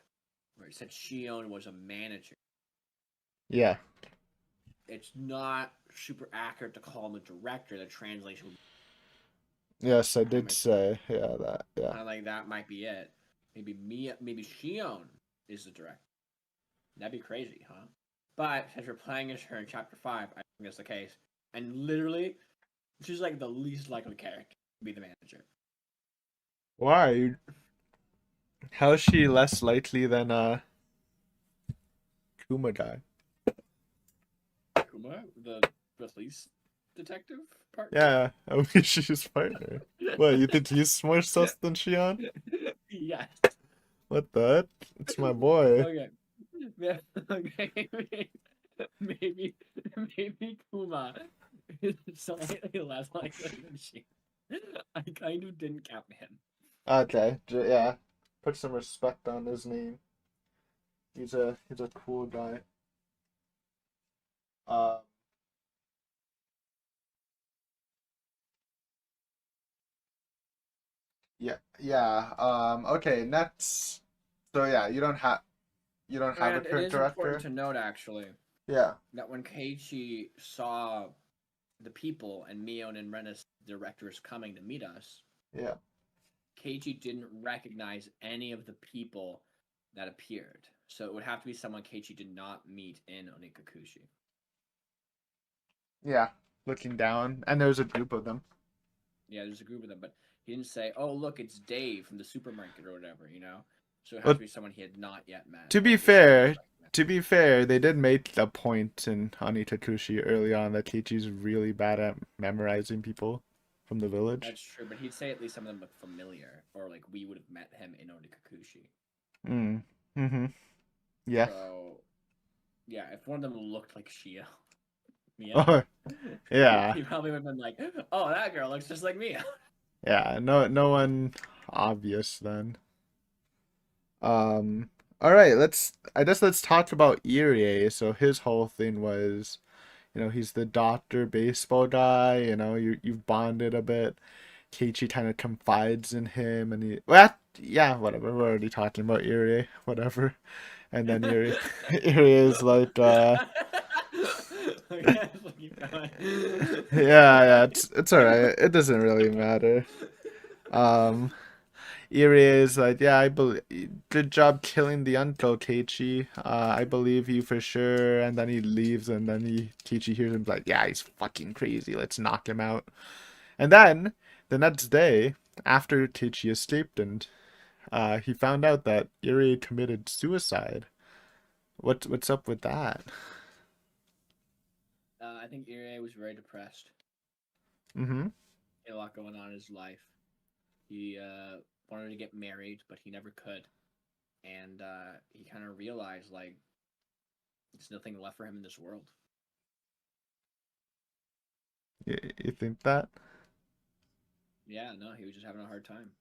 Speaker 2: where it said Shion was a manager.
Speaker 1: Yeah.
Speaker 2: It's not super accurate to call him a director. The translation would
Speaker 1: Yes, I
Speaker 2: kind
Speaker 1: did
Speaker 2: of
Speaker 1: say yeah that. Yeah.
Speaker 2: like that might be it. Maybe Shion is the director. That'd be crazy, huh? But since we're playing as her in chapter 5, I think that's the case. And literally, she's like the least likely character to be the manager.
Speaker 1: Why? How is she less likely than Kumagai?
Speaker 2: Kuma, the police detective partner?
Speaker 1: Yeah, I wish she's his partner. What, you think he's more sus than Shion?
Speaker 2: Yes.
Speaker 1: What the heck? It's my boy.
Speaker 2: Okay. Yeah, okay. Maybe maybe Kuma is slightly less likely than she. I kind of didn't count him.
Speaker 1: Okay, yeah. Put some respect on his name. He's a cool guy. Uh, yeah, yeah. Okay, next. So yeah, you don't have a
Speaker 2: And it
Speaker 1: current
Speaker 2: is important
Speaker 1: director.
Speaker 2: to note, actually,
Speaker 1: Yeah,
Speaker 2: that when Keiichi saw the people and Mion and Ren's directors coming to meet us,
Speaker 1: yeah,
Speaker 2: Keiichi didn't recognize any of the people that appeared. So it would have to be someone Keiichi did not meet in Onikakushi.
Speaker 1: yeah. Looking down, and there's a group of them.
Speaker 2: Yeah, there's a group of them, but he didn't say, "Oh, look, it's Dave from the supermarket" or whatever, you know. So it has to
Speaker 1: But
Speaker 2: be someone he had not yet met,
Speaker 1: to
Speaker 2: or
Speaker 1: be
Speaker 2: at least didn't
Speaker 1: fair,
Speaker 2: recognize.
Speaker 1: they did make a point in Honey Takushi early on that Kichi's really bad at memorizing people. from the village.
Speaker 2: That's true, but he'd say at least some of them look familiar, or like we would have met him in Onikakushi.
Speaker 1: Mm. Mm-hmm. Yeah.
Speaker 2: So yeah, if one of them looked like Shio, Mia,
Speaker 1: Oh, yeah.
Speaker 2: he probably would have been like, "Oh, that girl looks just like Mia."
Speaker 1: Yeah. No one obvious then. Um. All right. I guess let's talk about Irie. So his whole thing was, he's the doctor baseball guy. You've bonded a bit. Keiichi kind of confides in him, and yeah, whatever. We're already talking about Irie, whatever. And then Irie, Irie is like,
Speaker 2: Okay, so keep going.
Speaker 1: yeah, it's all right. It doesn't really matter. Um, Irie is like, yeah, I believe, good job killing the uncle, Keiichi. I believe you for sure. And then he leaves, and then Keiichi hears him like, yeah, he's fucking crazy. Let's knock him out. And then the next day, after Keiichi escaped, and he found out that Irie committed suicide. What's up with that?
Speaker 2: I think Irie was very depressed.
Speaker 1: Mm-hmm.
Speaker 2: He had a lot going on in his life. He wanted to get married, but he never could, and he kind of realized like there's nothing left for him in this world.
Speaker 1: You think that?
Speaker 2: Yeah, no, he was just having a hard time.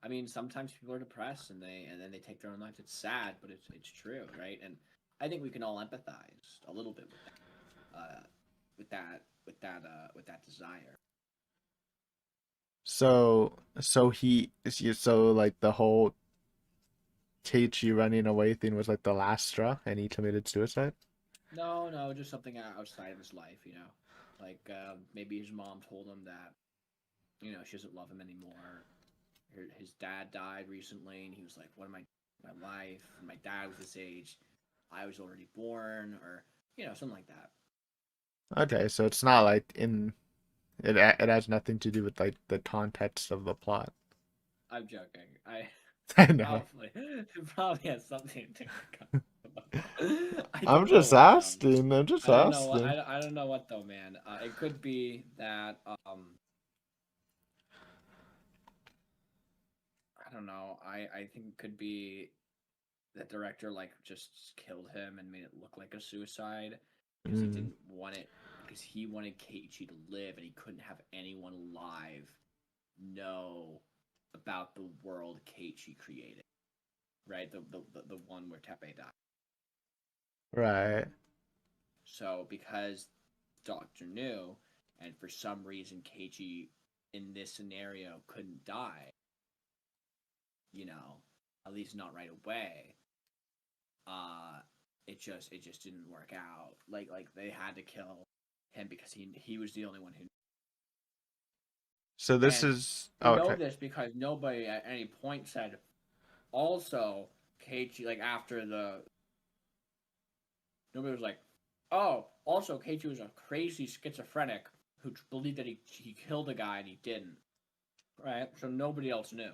Speaker 2: I mean, sometimes people are depressed and then they take their own lives. It's sad, but it's true, right? And I think we can all empathize a little bit with that, with that desire.
Speaker 1: So like the whole Keiichi running away thing was like the last straw, and he committed suicide.
Speaker 2: No, no, just something outside of his life, you know, like maybe his mom told him that she doesn't love him anymore. His dad died recently, and he was like, "What am I, my life?" And my dad was this age, I was already born, or something like that.
Speaker 1: Okay, so it's not like in it has nothing to do with like the context of the plot.
Speaker 2: I'm joking. I
Speaker 1: I know.
Speaker 2: probably it probably has something to do with I
Speaker 1: I'm
Speaker 2: don't know
Speaker 1: just
Speaker 2: what
Speaker 1: asking. I'm just
Speaker 2: I don't know what
Speaker 1: asking.
Speaker 2: I don't know what though, man. It could be that I don't know. I think it could be the director like just killed him and made it look like a suicide because he
Speaker 1: Mm,
Speaker 2: didn't want it because he wanted Keiichi to live and he couldn't have anyone alive know about the world Keiichi created. Right, the one where Tepe died.
Speaker 1: right.
Speaker 2: So because Doctor knew, and for some reason Keiichi in this scenario couldn't die, you know, at least not right away. Uh, it just didn't work out. Like they had to kill him because he was the only one who.
Speaker 1: So this
Speaker 2: And
Speaker 1: is
Speaker 2: we
Speaker 1: oh,
Speaker 2: know
Speaker 1: okay.
Speaker 2: this because nobody at any point said. Also, Keiichi like after the nobody was like, oh, also Keiichi was a crazy schizophrenic who believed that he killed a guy and he didn't. Right? So nobody else knew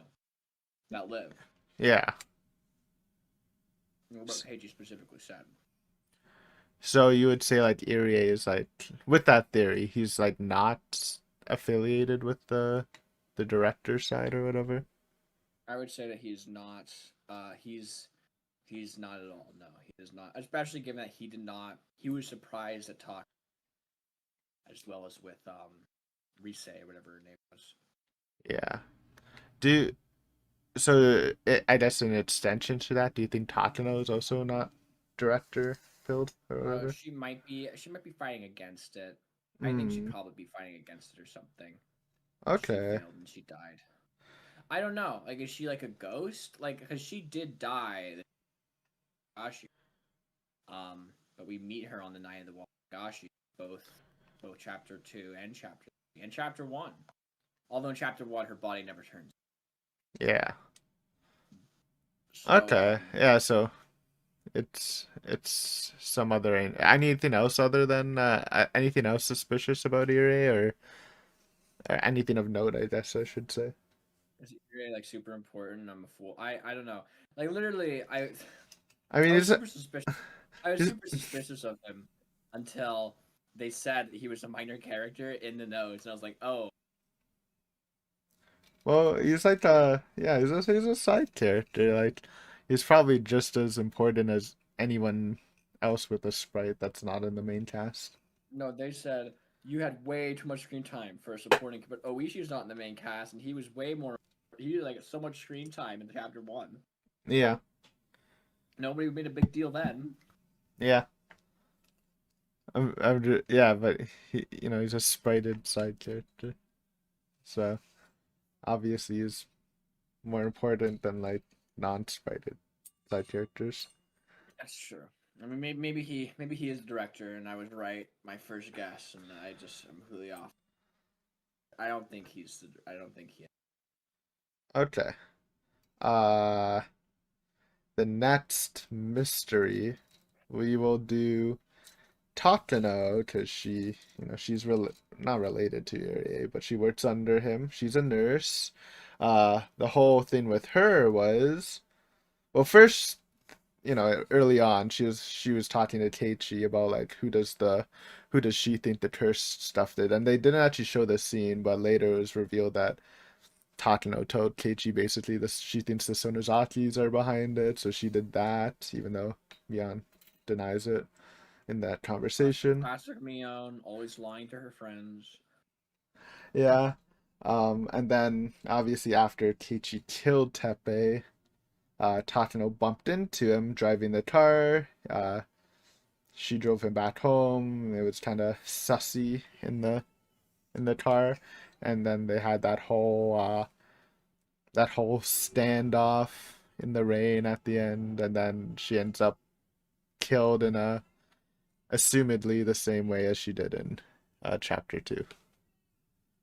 Speaker 2: that lived.
Speaker 1: Yeah.
Speaker 2: What
Speaker 1: S-
Speaker 2: Keiichi specifically said.
Speaker 1: So you would say like Irie is like with that theory, he's like not affiliated with the director side or whatever.
Speaker 2: I would say that he's not. He's not at all. No, he is not. Especially given that he did not. He was surprised at talk as well as with Rise, whatever her name was.
Speaker 1: Yeah. Do so I guess an extension to that, do you think Takano is also not director filled or whatever?
Speaker 2: She might be. She might be fighting against it. I think she'd
Speaker 1: Hmm.
Speaker 2: probably be fighting against it or something. She
Speaker 1: Okay.
Speaker 2: failed and she died. I don't know. Like, is she like a ghost? Like, because she did die. Gashi. But we meet her on the night of the Gashi, both both chapter 2 and chapter 3 and chapter 1. Although in chapter 1 her body never turns.
Speaker 1: Yeah.
Speaker 2: So
Speaker 1: Okay. Yeah, so it's some other anything else other than anything else suspicious about Irie or anything of note, I guess I should say.
Speaker 2: is it really like super important? I'm a fool. I don't know. Like literally
Speaker 1: I mean,
Speaker 2: I was
Speaker 1: is
Speaker 2: super suspicious. I was
Speaker 1: is
Speaker 2: super suspicious of him until they said he was a minor character in the notes and I was like, "Oh,
Speaker 1: Well, he's like he's a side character. Like he's probably just as important as anyone else with a sprite that's not in the main cast.
Speaker 2: No, they said you had way too much screen time for a supporting, but Oishi's not in the main cast, and he was way more. He had like so much screen time in chapter one.
Speaker 1: Yeah,
Speaker 2: Nobody made a big deal then.
Speaker 1: yeah. Yeah, but he's a sprited side character, so obviously he's more important than like non-sprited side characters.
Speaker 2: That's true. I mean, maybe he is the director, and I was right my first guess, and I'm completely off. I don't think he's. I don't think he.
Speaker 1: Okay. Uh, the next mystery we will do Takano because she's not related to Yuri, but she works under him. She's a nurse. The whole thing with her was, well, first, early on, she was talking to Keiichi about like who does she think the curse stuff did, and they didn't actually show the scene, but later it was revealed that Takano told Keiichi basically this she thinks the Sonozakis are behind it, so she did that, even though Mion denies it in that conversation.
Speaker 2: Classic Mion, always lying to her friends.
Speaker 1: Yeah. And then obviously after Keiichi killed Teppei, Takano bumped into him driving the car. She drove him back home. It was kind of sussy in the car, and then they had that whole standoff in the rain at the end, and then she ends up killed in a assumedly the same way as she did in chapter 2.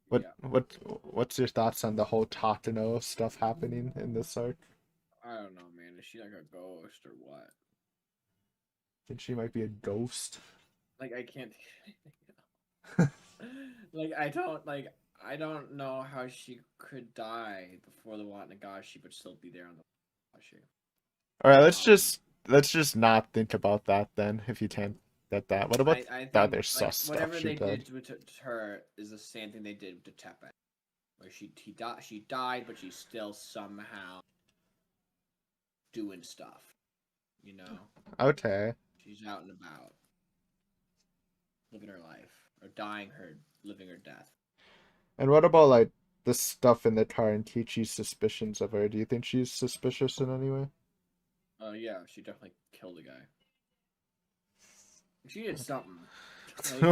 Speaker 1: What
Speaker 2: Yeah,
Speaker 1: what what's your thoughts on the whole Takano stuff happening in this arc?
Speaker 2: I don't know, man. Is she like a ghost or what?
Speaker 1: Think she might be a ghost?
Speaker 2: Like I can't. like I don't know how she could die before the Watanagashi, but still be there on the Watanagashi.
Speaker 1: All right, let's
Speaker 2: Um,
Speaker 1: just let's just not think about that then. If you can't get that, what about
Speaker 2: I
Speaker 1: the
Speaker 2: think
Speaker 1: other
Speaker 2: like
Speaker 1: sus stuff
Speaker 2: whatever
Speaker 1: she
Speaker 2: they
Speaker 1: did?
Speaker 2: did to her is the same thing they did to Tepe, where she died, but she's still somehow doing stuff. You know,
Speaker 1: Okay.
Speaker 2: she's out and about, living her life, or dying her, living her death.
Speaker 1: And what about like the stuff in the car and Kichi's suspicions of her? Do you think she's suspicious in any way?
Speaker 2: Oh yeah, she definitely killed a guy. She did something. Like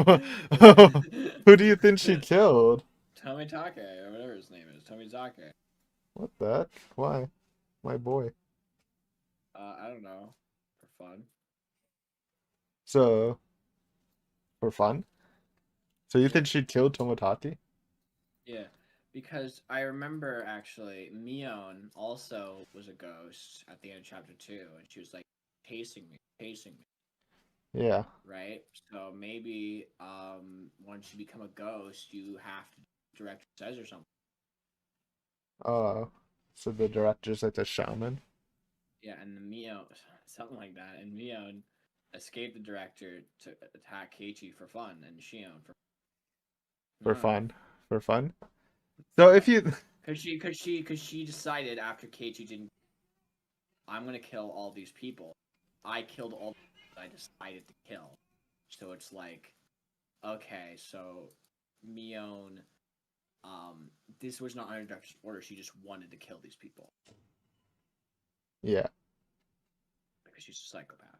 Speaker 1: Who do you think she killed?
Speaker 2: Tomitake or whatever his name is, Tomizake.
Speaker 1: What the heck? Why? My boy.
Speaker 2: I don't know, for fun.
Speaker 1: So, for fun? So you
Speaker 2: Yeah,
Speaker 1: think she killed Tomodachi?
Speaker 2: yeah. Because I remember actually, Mion also was a ghost at the end of chapter two, and she was like chasing me,
Speaker 1: Yeah.
Speaker 2: right? So maybe once you become a ghost, you have to director says or something.
Speaker 1: Oh, so the director's like a shaman
Speaker 2: Yeah, and the Mion something like that, and Mion escaped the director to attack Keiichi for fun, and Shion for
Speaker 1: for
Speaker 2: no,
Speaker 1: fun. For fun? So
Speaker 2: yeah,
Speaker 1: if you
Speaker 2: cause she decided after Keiichi didn't, I'm gonna kill all these people. I killed all the I decided to kill. So it's like, okay, so Mion, this was not under director's order. She just wanted to kill these people
Speaker 1: yeah.
Speaker 2: because she's a psychopath.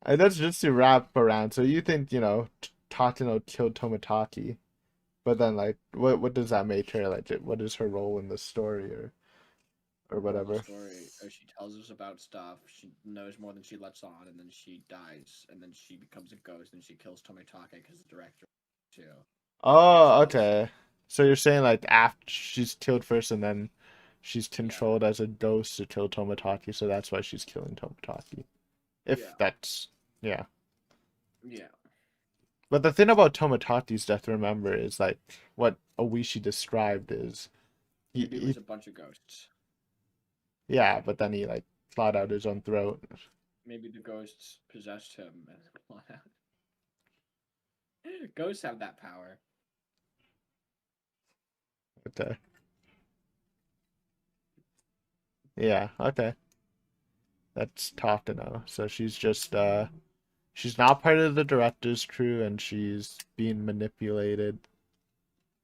Speaker 1: That's just to wrap around. So you think, Tatano killed Tomodachi, but then like what does that make her like what is her role in the story or
Speaker 2: Role in the
Speaker 1: whatever?
Speaker 2: story, she tells us about stuff. She knows more than she lets on, and then she dies, and then she becomes a ghost, and she kills Tomitake because the director too. And
Speaker 1: Oh,
Speaker 2: she's
Speaker 1: okay. So you're saying like after she's killed first and then she's
Speaker 2: yeah,
Speaker 1: controlled as a ghost to kill Tomodachi, so that's why she's killing Tomodachi. If
Speaker 2: yeah,
Speaker 1: that's yeah.
Speaker 2: yeah.
Speaker 1: But the thing about Tomodachi's death, remember, is like what Oishi described is
Speaker 2: Maybe it
Speaker 1: he
Speaker 2: was a bunch of ghosts.
Speaker 1: yeah, but then he like clawed out his own throat.
Speaker 2: Maybe the ghosts possessed him and clawed out. Ghosts have that power.
Speaker 1: Okay. Yeah, okay. That's tough to know. So she's just she's not part of the director's crew and she's being manipulated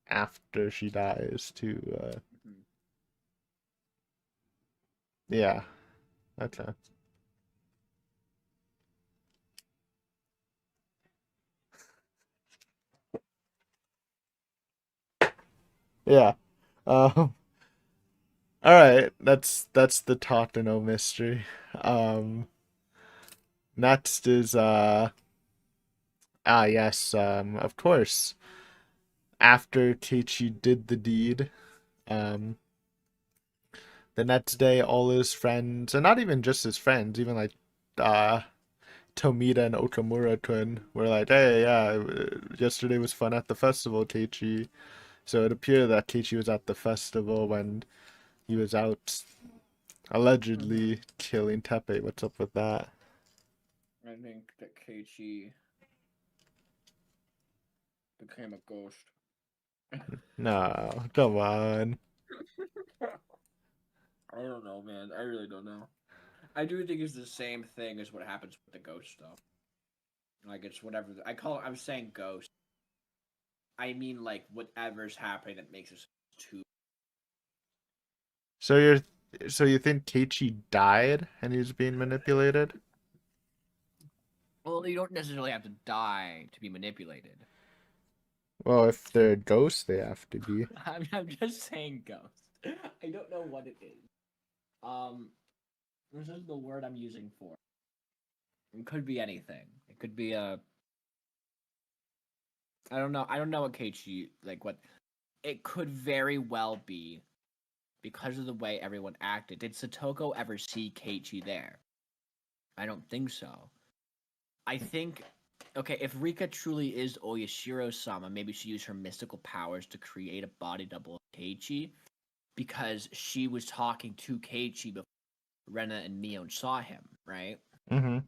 Speaker 1: after she dies to
Speaker 2: Mhm.
Speaker 1: yeah, okay. Yeah. Um all right, that's the Tatano mystery. Um Next is yes, of course. After Keiichi did the deed, um the next day all his friends, and not even just his friends, even like uh Tomita and Okamura twin were like, "Hey, yeah, yesterday was fun at the festival, Keiichi." So it appeared that Keiichi was at the festival when he was out
Speaker 2: Mhm.
Speaker 1: allegedly killing Teppei. What's up with that?
Speaker 2: I think that Keiichi became a ghost.
Speaker 1: No, come on.
Speaker 2: I don't know, man. I really don't know. I do think it's the same thing as what happens with the ghost stuff. Like it's whatever I call it. I'm saying ghost. I mean like whatever's happening that makes us too.
Speaker 1: So you're so you think Keiichi died and he was being manipulated?
Speaker 2: Well, you don't necessarily have to die to be manipulated.
Speaker 1: Well, if they're ghosts, they have to be.
Speaker 2: I'm just saying ghost. I don't know what it is. Um, this is the word I'm using for. It could be anything. It could be a. I don't know. I don't know what Keiichi like. What it could very well be because of the way everyone acted. Did Satoko ever see Keiichi there? I don't think so. I think okay, if Rika truly is Oyashiro-sama, maybe she used her mystical powers to create a body double of Keiichi because she was talking to Keiichi before Rena and Mion saw him, right?
Speaker 1: Mm-hmm.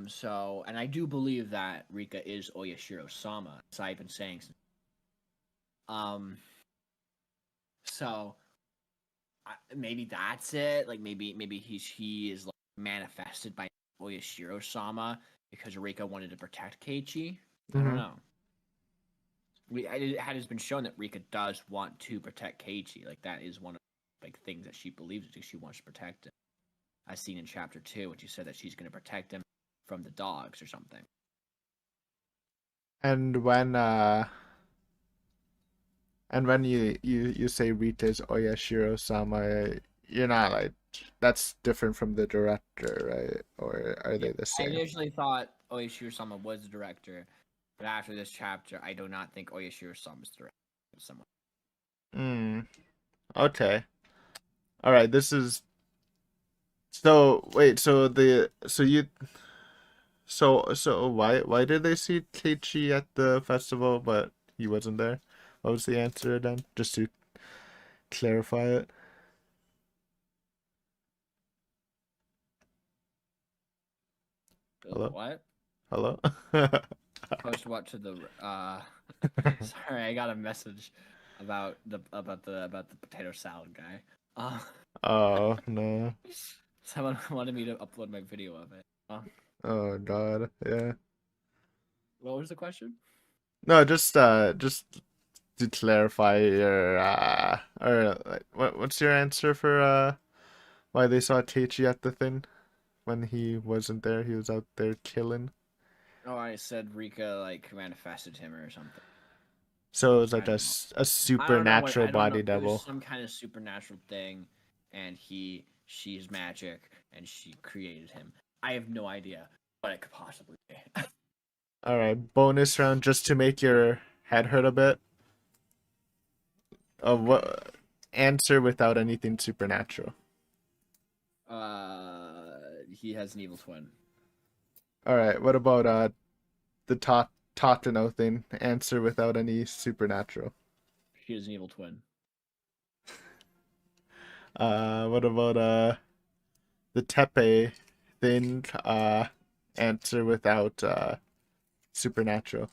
Speaker 2: So and I do believe that Rika is Oyashiro-sama, as I've been saying. Um, so maybe that's it. Like maybe he is like manifested by Oyashiro-sama because Rika wanted to protect Keiichi. I don't
Speaker 1: Mm-hmm.
Speaker 2: know. It has been shown that Rika does want to protect Keiichi. Like that is one of like things that she believes that she wants to protect him. As seen in chapter 2, when she said that she's going to protect him from the dogs or something.
Speaker 1: And when you say Rita's Oyashiro-sama, you're not like that's different from the director, right? Or are
Speaker 2: Yeah,
Speaker 1: they the
Speaker 2: I
Speaker 1: same?
Speaker 2: initially thought Oyashiro-sama was the director, but after this chapter, I do not think Oyashiro-sama is the director. Someone.
Speaker 1: Hmm. Okay. All right. This is so. Wait. So the so you so why did they see Keiichi at the festival but he wasn't there? What was the answer then? Just to clarify it. Hello.
Speaker 2: What?
Speaker 1: Hello.
Speaker 2: Post what to the sorry, I got a message about the potato salad guy. Uh,
Speaker 1: Oh no.
Speaker 2: someone wanted me to upload my video of it.
Speaker 1: Oh God. Yeah.
Speaker 2: What was the question?
Speaker 1: No, just to clarify your or like what's your answer for why they saw Teichi at the thing when he wasn't there? He was out there killing.
Speaker 2: Oh, I said Rika like manifested him or something.
Speaker 1: So it was
Speaker 2: I
Speaker 1: like
Speaker 2: don't know.
Speaker 1: a
Speaker 2: I don't know what
Speaker 1: supernatural
Speaker 2: I don't know.
Speaker 1: body
Speaker 2: It was
Speaker 1: double.
Speaker 2: some kind of supernatural thing, and she's magic, and she created him. I have no idea what it could possibly be.
Speaker 1: All right, bonus round just to make your head hurt a bit.
Speaker 2: Okay.
Speaker 1: What answer without anything supernatural?
Speaker 2: He has an evil twin.
Speaker 1: All right, what about the Tatano thing? Answer without any supernatural.
Speaker 2: She has an evil twin.
Speaker 1: What about the Tepe thing? Answer without supernatural.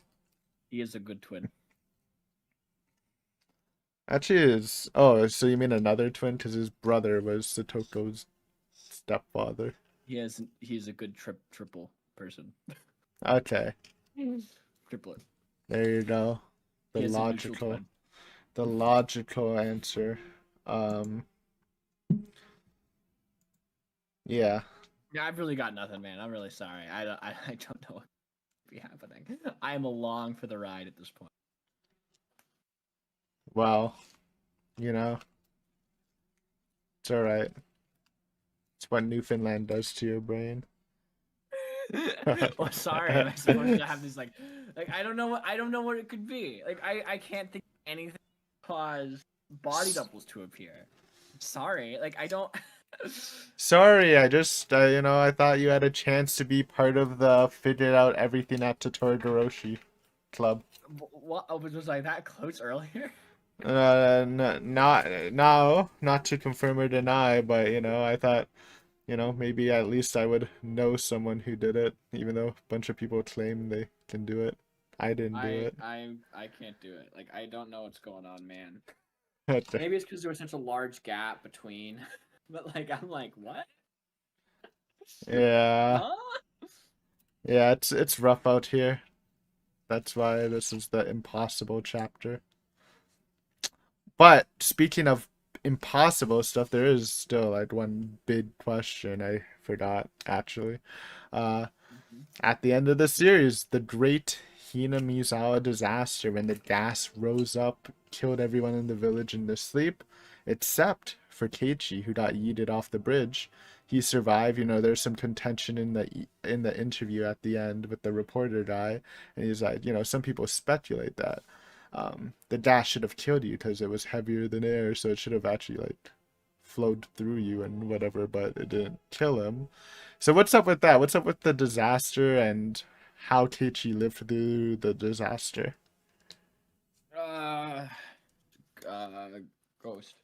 Speaker 2: He is a good twin.
Speaker 1: Actually, is oh, so you mean another twin? Because his brother was Satoko's stepfather.
Speaker 2: He's a good triple person.
Speaker 1: Okay,
Speaker 2: Triplet.
Speaker 1: there you go. The
Speaker 2: He has a neutral
Speaker 1: logical,
Speaker 2: twin.
Speaker 1: the logical answer. Um, yeah.
Speaker 2: Yeah, I've really got nothing, man. I'm really sorry. I don't know what could be happening. I am along for the ride at this point.
Speaker 1: Well, it's all right. It's what Newfoundland does to your brain.
Speaker 2: Well, sorry. Am I supposed to have this like I don't know what it could be. Like I can't think of anything cause body doubles to appear. Sorry. Like I don't.
Speaker 1: Sorry, I just, I thought you had a chance to be part of the figured out everything at Tatarigaroshi club.
Speaker 2: What? Oh, was I that close earlier?
Speaker 1: Not, no, not to confirm or deny, but, I thought, maybe at least I would know someone who did it, even though a bunch of people claim they can do it. I didn't do it.
Speaker 2: I can't do it. Like I don't know what's going on, man.
Speaker 1: What the-
Speaker 2: Maybe it's because there was such a large gap between. But like I'm like what?
Speaker 1: Yeah,
Speaker 2: Huh?
Speaker 1: yeah, it's rough out here. That's why this is the impossible chapter. But speaking of impossible stuff, there is still like one big question I forgot actually. Uh,
Speaker 2: Mhm.
Speaker 1: at the end of the series, the great Hinamizawa disaster when the gas rose up, killed everyone in the village in their sleep, except for Keiichi, who got yeeted off the bridge. He survived. There's some contention in the interview at the end with the reporter guy, and he's like, some people speculate that the gas should have killed you because it was heavier than air, so it should have actually like flowed through you and whatever, but it didn't kill him. So what's up with that? What's up with the disaster and how Keiichi lived through the disaster?
Speaker 2: Uh, uh, Ghost.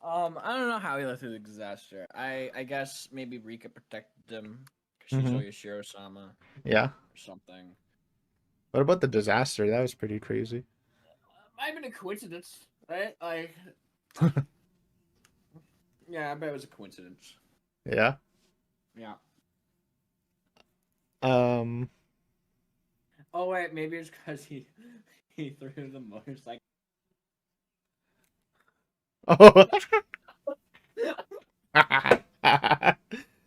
Speaker 2: I don't know how he lived through the disaster. I guess maybe Rika protected him because she's
Speaker 1: Mm-hmm.
Speaker 2: Oyashiro-sama
Speaker 1: Yeah.
Speaker 2: or something.
Speaker 1: What about the disaster? That was pretty crazy.
Speaker 2: Might have been a coincidence, right? Like, yeah, I bet it was a coincidence.
Speaker 1: Yeah.
Speaker 2: Yeah.
Speaker 1: Um.
Speaker 2: Oh wait, maybe it's because he threw the motorcycle.
Speaker 1: Oh.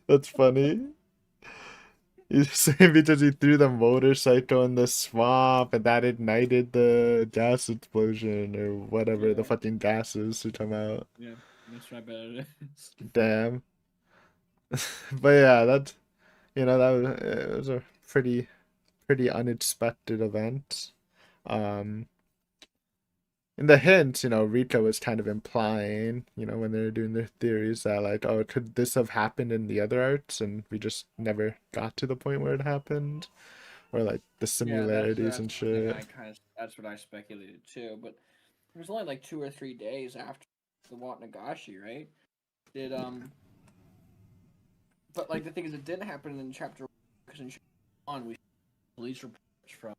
Speaker 1: That's funny. You say because he threw the motorcycle in the swamp and that ignited the gas explosion or whatever the
Speaker 2: Yeah,
Speaker 1: fucking gases to come out.
Speaker 2: yeah, that's what I bet it is.
Speaker 1: Damn. But yeah, that was a pretty unexpected event. Um, in the hint, Rika was kind of implying, when they were doing their theories that like, oh, could this have happened in the other arts and we just never got to the point where it happened, or like the
Speaker 2: Yeah,
Speaker 1: similarities
Speaker 2: that's
Speaker 1: and
Speaker 2: the thing.
Speaker 1: shit.
Speaker 2: That's what I speculated too. But it was only like 2 or 3 days after the Watnagashi, right? Did But like the thing is, it didn't happen in chapter because in chapter one we police reports from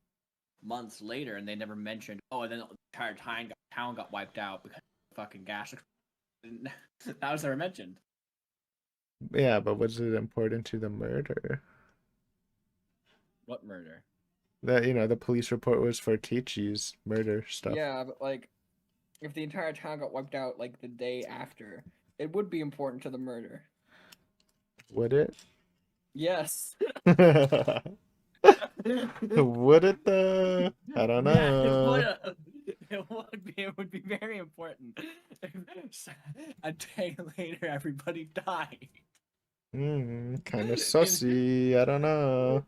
Speaker 2: months later, and they never mentioned. Oh, and then the entire town got wiped out because of fucking gas. That was never mentioned.
Speaker 1: Yeah, but was it important to the murder?
Speaker 2: What murder?
Speaker 1: That the police report was for Kichi's murder stuff.
Speaker 2: Yeah, but like if the entire town got wiped out like the day after, it would be important to the murder.
Speaker 1: Would it?
Speaker 2: Yes.
Speaker 1: Would it though? I don't
Speaker 2: Yeah, it
Speaker 1: know.
Speaker 2: would. It would be. It would be very important. A day later, everybody died.
Speaker 1: Kind of
Speaker 2: In-
Speaker 1: sussy. I don't know.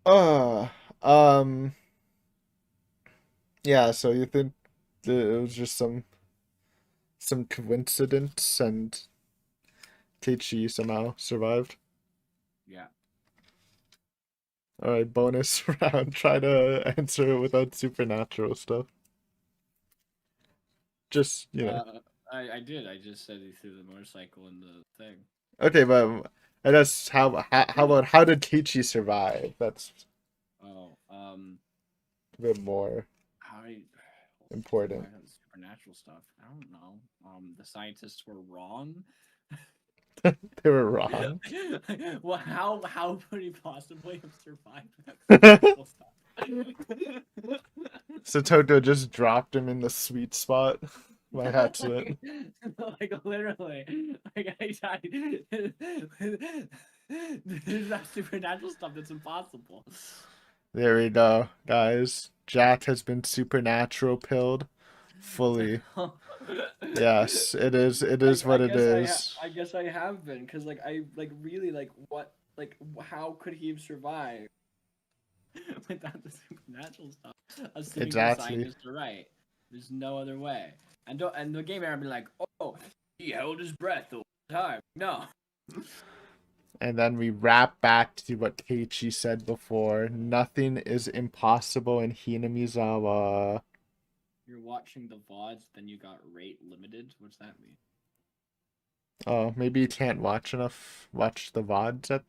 Speaker 1: Uh, um, yeah. So you think that it was just some coincidence and Keiichi somehow survived?
Speaker 2: yeah.
Speaker 1: All right, bonus round. Try to answer it without supernatural stuff. Just
Speaker 2: I did. I just said he threw the motorcycle in the thing.
Speaker 1: Okay, but I guess how about how did Keiichi survive? That's
Speaker 2: Oh,
Speaker 1: a bit more.
Speaker 2: how do you
Speaker 1: Important.
Speaker 2: survive the supernatural stuff? I don't know. The scientists were wrong.
Speaker 1: They were wrong.
Speaker 2: Well, how could he possibly have survived without supernatural stuff?
Speaker 1: So Toto just dropped him in the sweet spot by accident.
Speaker 2: Like literally, like there's that supernatural stuff that's impossible.
Speaker 1: There we go, guys. Jack has been supernatural pilled fully. Yes, it is. It is what it is.
Speaker 2: I guess I have been because like I like really like what like how could he have survived without the supernatural stuff? Assuming the
Speaker 1: Exactly.
Speaker 2: scientists are right, there's no other way. And the game era be like, oh, he held his breath the whole time. No,
Speaker 1: And then we wrap back to what Keiichi said before. Nothing is impossible in Hinamizawa.
Speaker 2: you're watching the VODs, then you got rate limited. What's that mean?
Speaker 1: Oh, maybe you can't watch the VODs at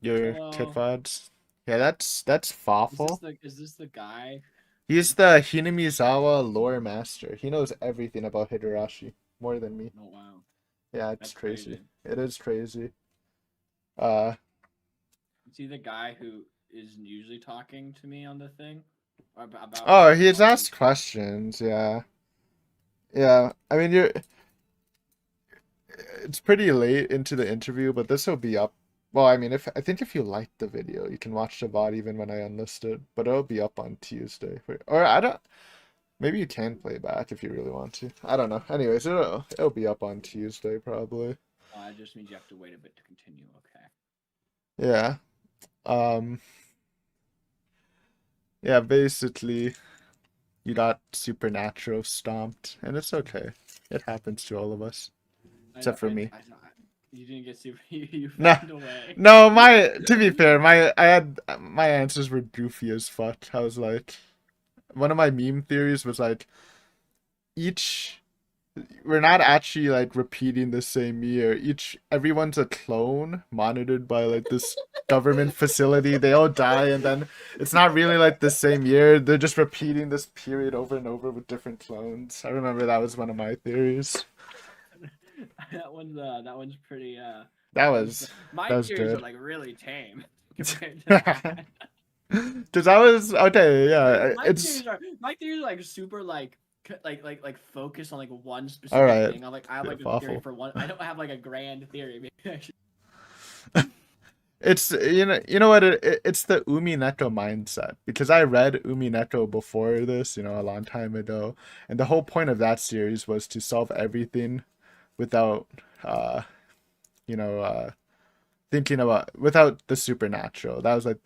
Speaker 1: your kid
Speaker 2: Hello,
Speaker 1: VODs. Yeah, that's awful.
Speaker 2: is this the guy?
Speaker 1: He's the Hinamizawa lore master. He knows everything about Higurashi more than me.
Speaker 2: Oh wow,
Speaker 1: Yeah, it's
Speaker 2: that's
Speaker 1: crazy.
Speaker 2: crazy.
Speaker 1: It is crazy. Uh,
Speaker 2: Is he the guy who is usually talking to me on the thing about
Speaker 1: oh,
Speaker 2: like
Speaker 1: he's
Speaker 2: watching?
Speaker 1: asked questions. Yeah, yeah. I mean, it's pretty late into the interview, but this will be up. Well, I mean, if you liked the video, you can watch the VOD even when I unlist it, but it'll be up on Tuesday. Or I don't. Maybe you can play back if you really want to. I don't know. Anyways, it'll be up on Tuesday probably.
Speaker 2: It just means you have to wait a bit to continue. Okay.
Speaker 1: Yeah. Um. Yeah. Basically, you got supernatural stomped, and it's okay. It happens to all of us, except for me.
Speaker 2: You didn't get super. You
Speaker 1: No,
Speaker 2: found a way.
Speaker 1: no. My to be fair, my answers were goofy as fuck. I was like, one of my meme theories was like, each we're not actually like repeating the same year. Everyone's a clone monitored by like this government facility. They all die, and then it's not really like the same year. They're just repeating this period over and over with different clones. I remember that was one of my theories.
Speaker 2: That one's pretty.
Speaker 1: That
Speaker 2: That was
Speaker 1: was
Speaker 2: my
Speaker 1: that was
Speaker 2: theories are
Speaker 1: good.
Speaker 2: like really tame compared to that.
Speaker 1: Because I was okay. Yeah, it's
Speaker 2: My theories are like super like focused on like one
Speaker 1: all
Speaker 2: specific
Speaker 1: right.
Speaker 2: thing. I have
Speaker 1: Yeah,
Speaker 2: like a theory
Speaker 1: awful.
Speaker 2: for one. I don't have like a grand theory. Maybe I should.
Speaker 1: It's you know what it's the Umineko mindset because I read Umineko before this, a long time ago, and the whole point of that series was to solve everything without uh you know thinking about without the supernatural. That was like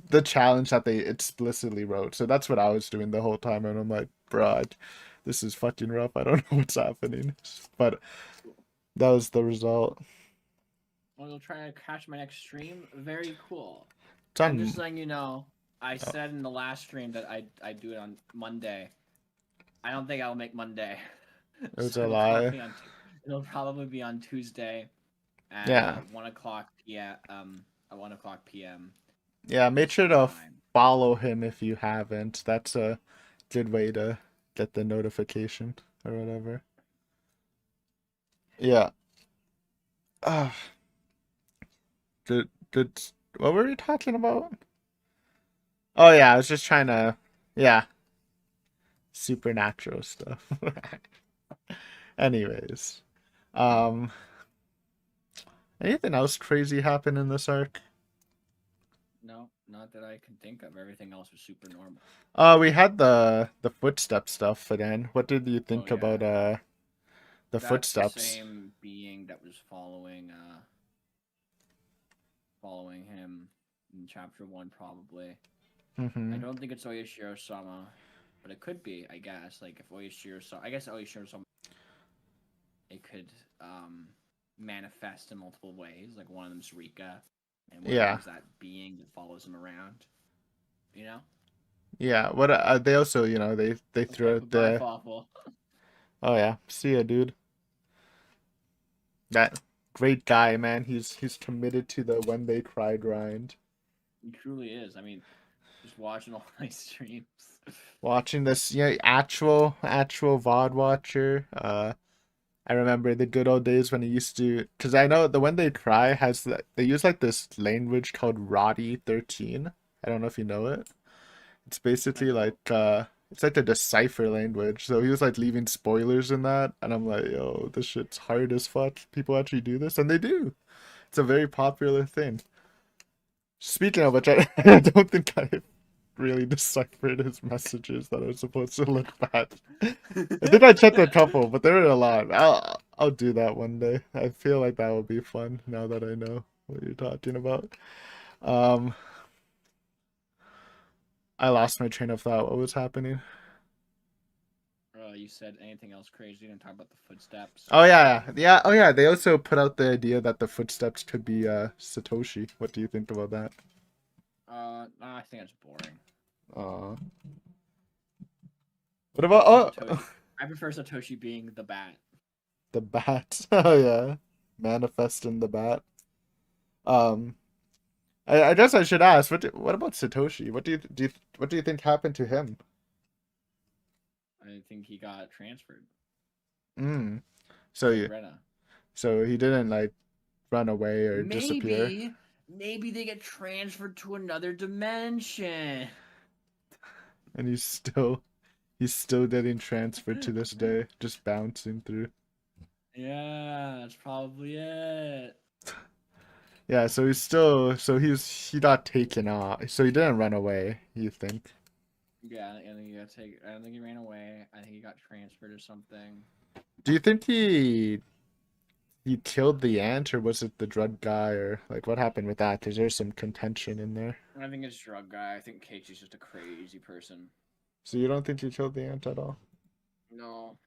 Speaker 1: the challenge that they explicitly wrote. So that's what I was doing the whole time, and I'm like, bro, this is fucking rough. I don't know what's happening, but that was the result.
Speaker 2: Well, you'll try to catch my next stream. Very cool.
Speaker 1: It's
Speaker 2: And just
Speaker 1: on.
Speaker 2: letting you know, I
Speaker 1: Oh,
Speaker 2: said in the last stream that I do it on Monday. I don't think I'll make Monday,
Speaker 1: it was
Speaker 2: so
Speaker 1: a lie.
Speaker 2: it'll probably be on Tuesday at
Speaker 1: Yeah.
Speaker 2: 1 o'clock p.m. At 1 o'clock p.m.
Speaker 1: Yeah, make sure
Speaker 2: Eastern
Speaker 1: to
Speaker 2: time.
Speaker 1: follow him if you haven't. That's a good way to get the notification or whatever. Yeah. Ah, did what were we talking about? Oh yeah, I was just trying to yeah, supernatural stuff. Anyways, um anything else crazy happen in this arc?
Speaker 2: No, not that I can think of. Everything else was super normal.
Speaker 1: We had the footstep stuff again. What did you
Speaker 2: Oh
Speaker 1: think
Speaker 2: yeah,
Speaker 1: about the
Speaker 2: that's the
Speaker 1: footsteps?
Speaker 2: same being that was following him in chapter one, probably. I
Speaker 1: Mm-hmm.
Speaker 2: don't think it's Oyashiro-sama, but it could be, I guess. Like if Oyashiro-sama, I guess Oyashiro-sama, it could manifest in multiple ways. Like one of them's Rika, and one of
Speaker 1: Yeah.
Speaker 2: them's that being that follows him around. You know?
Speaker 1: Yeah, what they also, they
Speaker 2: Okay,
Speaker 1: threw out
Speaker 2: goodbye,
Speaker 1: the
Speaker 2: Fawful.
Speaker 1: oh yeah, see ya, dude. That great guy, man. He's committed to the when they cry grind.
Speaker 2: He truly is. I mean, just watching all my streams.
Speaker 1: Watching this, actual VOD watcher. I remember the good old days when he used to, because I know the When They Cry has they use like this language called Roddy 13. I don't know if you know it. It's
Speaker 2: I
Speaker 1: basically
Speaker 2: don't.
Speaker 1: like it's like a decipher language. So he was like leaving spoilers in that, and I'm like, yo, this shit's hard as fuck. People actually do this, and they do. It's a very popular thing. Speaking of which, I don't think I really deciphered his messages that are supposed to look bad. I think I checked a couple, but there were a lot. I'll do that one day. I feel like that will be fun now that I know what you're talking about. Um, I lost my train of thought. What was happening?
Speaker 2: You said anything else crazy? You didn't talk about the footsteps.
Speaker 1: Oh yeah, yeah, yeah. Oh yeah. They also put out the idea that the footsteps could be Satoshi. What do you think about that?
Speaker 2: No, I think it's boring.
Speaker 1: Uh, what
Speaker 2: I prefer
Speaker 1: about
Speaker 2: Satoshi. I prefer Satoshi being the bat.
Speaker 1: the bat? Oh yeah, manifesting the bat. Um, I guess I should ask. What about Satoshi? What do you think happened to him?
Speaker 2: I think he got transferred
Speaker 1: Mm. So
Speaker 2: to
Speaker 1: you
Speaker 2: Rena.
Speaker 1: so he didn't like run away or disappear,
Speaker 2: Maybe they get transferred to another dimension.
Speaker 1: and he's still getting transferred to this day, just bouncing through.
Speaker 2: Yeah, that's probably it.
Speaker 1: Yeah, so he got taken off. So he didn't run away, you think?
Speaker 2: Yeah, I think he got take. I don't think he ran away. I think he got transferred or something.
Speaker 1: Do you think he killed the ant, or was it the drug guy, or like what happened with that? Because there's some contention in there.
Speaker 2: I think it's drug guy. I think Keiichi's just a crazy person.
Speaker 1: So you don't think he killed the ant at all?
Speaker 2: No,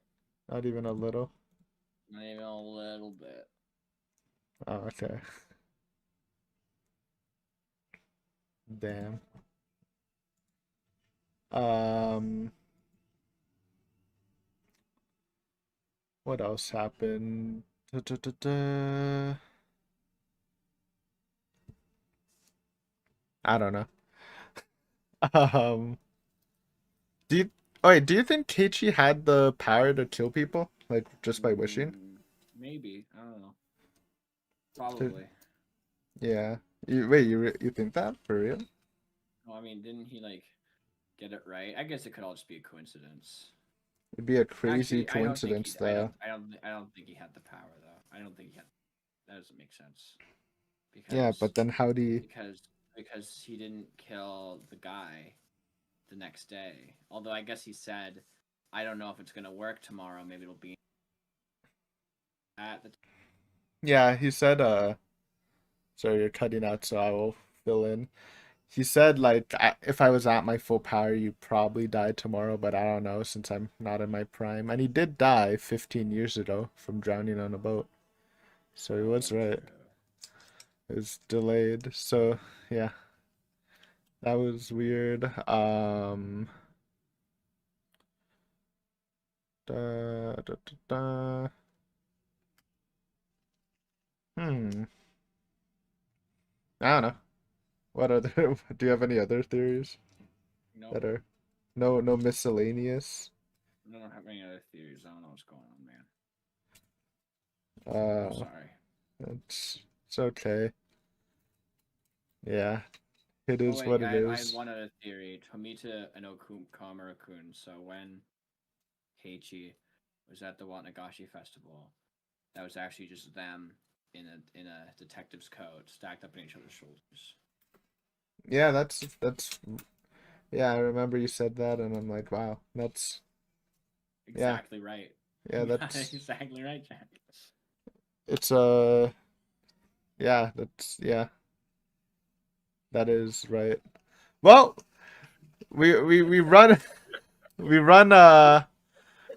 Speaker 1: Not even a little?
Speaker 2: not even a little bit.
Speaker 1: Oh, okay. Damn. Um, what else happened? Da-da-da-da. I don't know. Um, do you wait, do you think Keiichi had the power to kill people? Like just by wishing?
Speaker 2: Maybe I don't know.
Speaker 1: To-
Speaker 2: Probably.
Speaker 1: Yeah. You think that for real?
Speaker 2: Well, I mean, didn't he like get it right? I guess it could all just be a coincidence.
Speaker 1: It'd be a crazy
Speaker 2: Actually, I don't think
Speaker 1: coincidence
Speaker 2: he. I don't.
Speaker 1: though.
Speaker 2: I don't. I don't think he had the power though. I don't think he had. That doesn't make sense
Speaker 1: Yeah,
Speaker 2: because
Speaker 1: but then how do you
Speaker 2: because because he didn't kill the guy the next day. Although I guess he said, I don't know if it's gonna work tomorrow. Maybe it'll be at the.
Speaker 1: Yeah, he said sorry, you're cutting out, so I will fill in. He said like if I was at my full power, you'd probably die tomorrow, but I don't know since I'm not in my prime. And he did die 15 years ago from drowning on a boat. So he was right.
Speaker 2: True.
Speaker 1: It was delayed. So yeah, that was weird. Da, da, da, da. Hmm. I don't know. What other do you have any other theories
Speaker 2: Nope.
Speaker 1: that are no miscellaneous?
Speaker 2: I don't have any other theories. I don't know what's going on, man. I'm
Speaker 1: Uh,
Speaker 2: sorry.
Speaker 1: it's okay. Yeah, it
Speaker 2: Oh
Speaker 1: is
Speaker 2: wait,
Speaker 1: what it
Speaker 2: I had
Speaker 1: is.
Speaker 2: one other theory. Tomita and Kamura-kun. So when Keiichi was at the Watnagashi festival, that was actually just them in a detective's coat, stacked up on each other's shoulders.
Speaker 1: Yeah, that's yeah, I remember you said that and I'm like, wow, that's yeah,
Speaker 2: Exactly right.
Speaker 1: yeah,
Speaker 2: You got it
Speaker 1: that's
Speaker 2: exactly right, Jack.
Speaker 1: it's yeah, that's yeah, that is right. Well, we run we run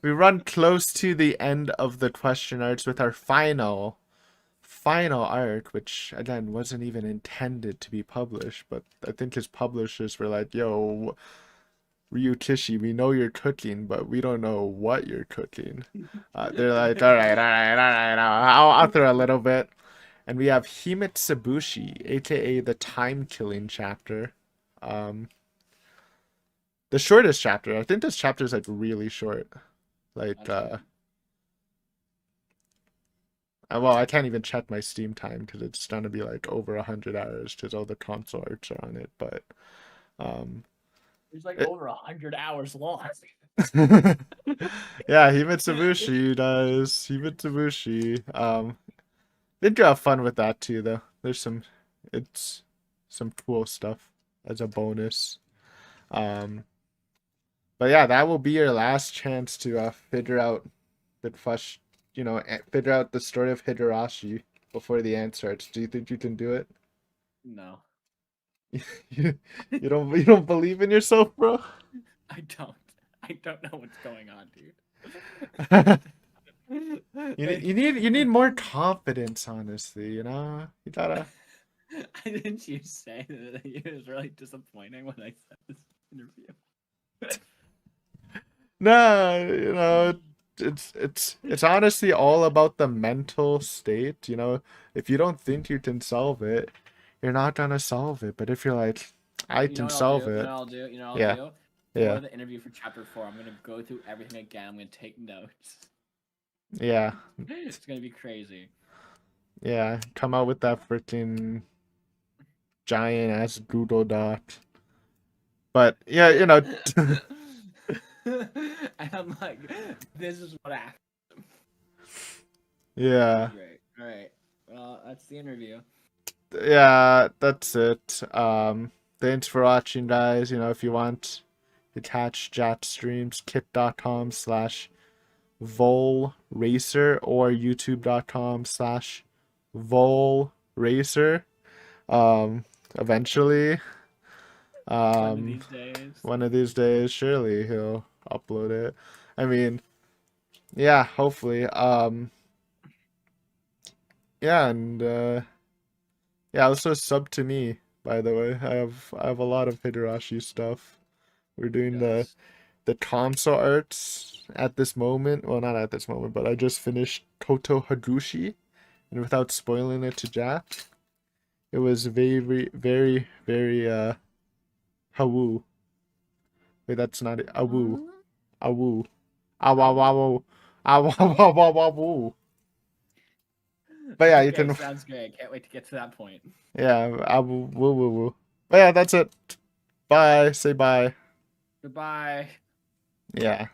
Speaker 1: we run close to the end of the question arts with our final arc, which again wasn't even intended to be published, but I think his publishers were like, "Yo, Ryukishi, we know you're cooking, but we don't know what you're cooking." They're like, all right, I'll throw a little bit. And we have Himitsubushi, aka the time killing chapter. Um, the shortest chapter. I think this chapter is like really short. Like
Speaker 2: That's good.
Speaker 1: well, I can't even check my Steam time because it's gonna be like over 100 hours because all the console arts are on it. But um,
Speaker 2: It's like
Speaker 1: it,
Speaker 2: over 100 hours long.
Speaker 1: yeah, Himitsubushi does Himitsubushi. Think you have fun with that too, though. There's it's some cool stuff as a bonus. Um, but yeah, that will be your last chance to figure out the question. Figure out the story of Higurashi before the end starts. Do you think you can do it?
Speaker 2: No,
Speaker 1: you, you don't believe in yourself, bro?
Speaker 2: I don't. I don't know what's going on,
Speaker 1: you
Speaker 2: dude.
Speaker 1: need
Speaker 2: Like,
Speaker 1: you need you need more confidence, honestly, you gotta.
Speaker 2: didn't you say that it was really disappointing when I said this interview?
Speaker 1: No, it's honestly all about the mental state. If you don't think you can solve it, you're not gonna solve it. But if you're like, I
Speaker 2: You know
Speaker 1: can
Speaker 2: what I'll do?
Speaker 1: solve
Speaker 2: You know
Speaker 1: it,
Speaker 2: what I'll do? You know what
Speaker 1: yeah,
Speaker 2: I'll do? For
Speaker 1: yeah,
Speaker 2: the interview for chapter 4, I'm gonna go through everything again. I'm gonna take notes.
Speaker 1: yeah,
Speaker 2: It's gonna be crazy.
Speaker 1: yeah, come out with that freaking giant ass Google Doc. But yeah,
Speaker 2: And I'm like, this is what happened. It's gonna be
Speaker 1: yeah,
Speaker 2: great. All right. Well, that's the interview.
Speaker 1: yeah, that's it. Thanks for watching, guys. If you want to catch Jat streams, kit.com/volracer or youtube.com/volracer. Eventually,
Speaker 2: One of
Speaker 1: um,
Speaker 2: these days.
Speaker 1: one of these days, surely he'll upload it. I mean, yeah, hopefully. Yeah, and yeah, also sub to me, by the way. I have a lot of Higurashi stuff. We're doing the
Speaker 2: Yes.
Speaker 1: the console arts at this moment. Well, not at this moment, but I just finished Koto Hagushi, and without spoiling it to Jack, it was very, very, very hawoo. Wait, that's not it. Awoo. Awoo. Awawawoo. Awawawawoo. But yeah, you
Speaker 2: Okay,
Speaker 1: can.
Speaker 2: sounds great. Can't wait to get to that point.
Speaker 1: Yeah, awoo woo woo woo. But yeah, that's it. Bye. Say bye.
Speaker 2: Goodbye.
Speaker 1: Yeah.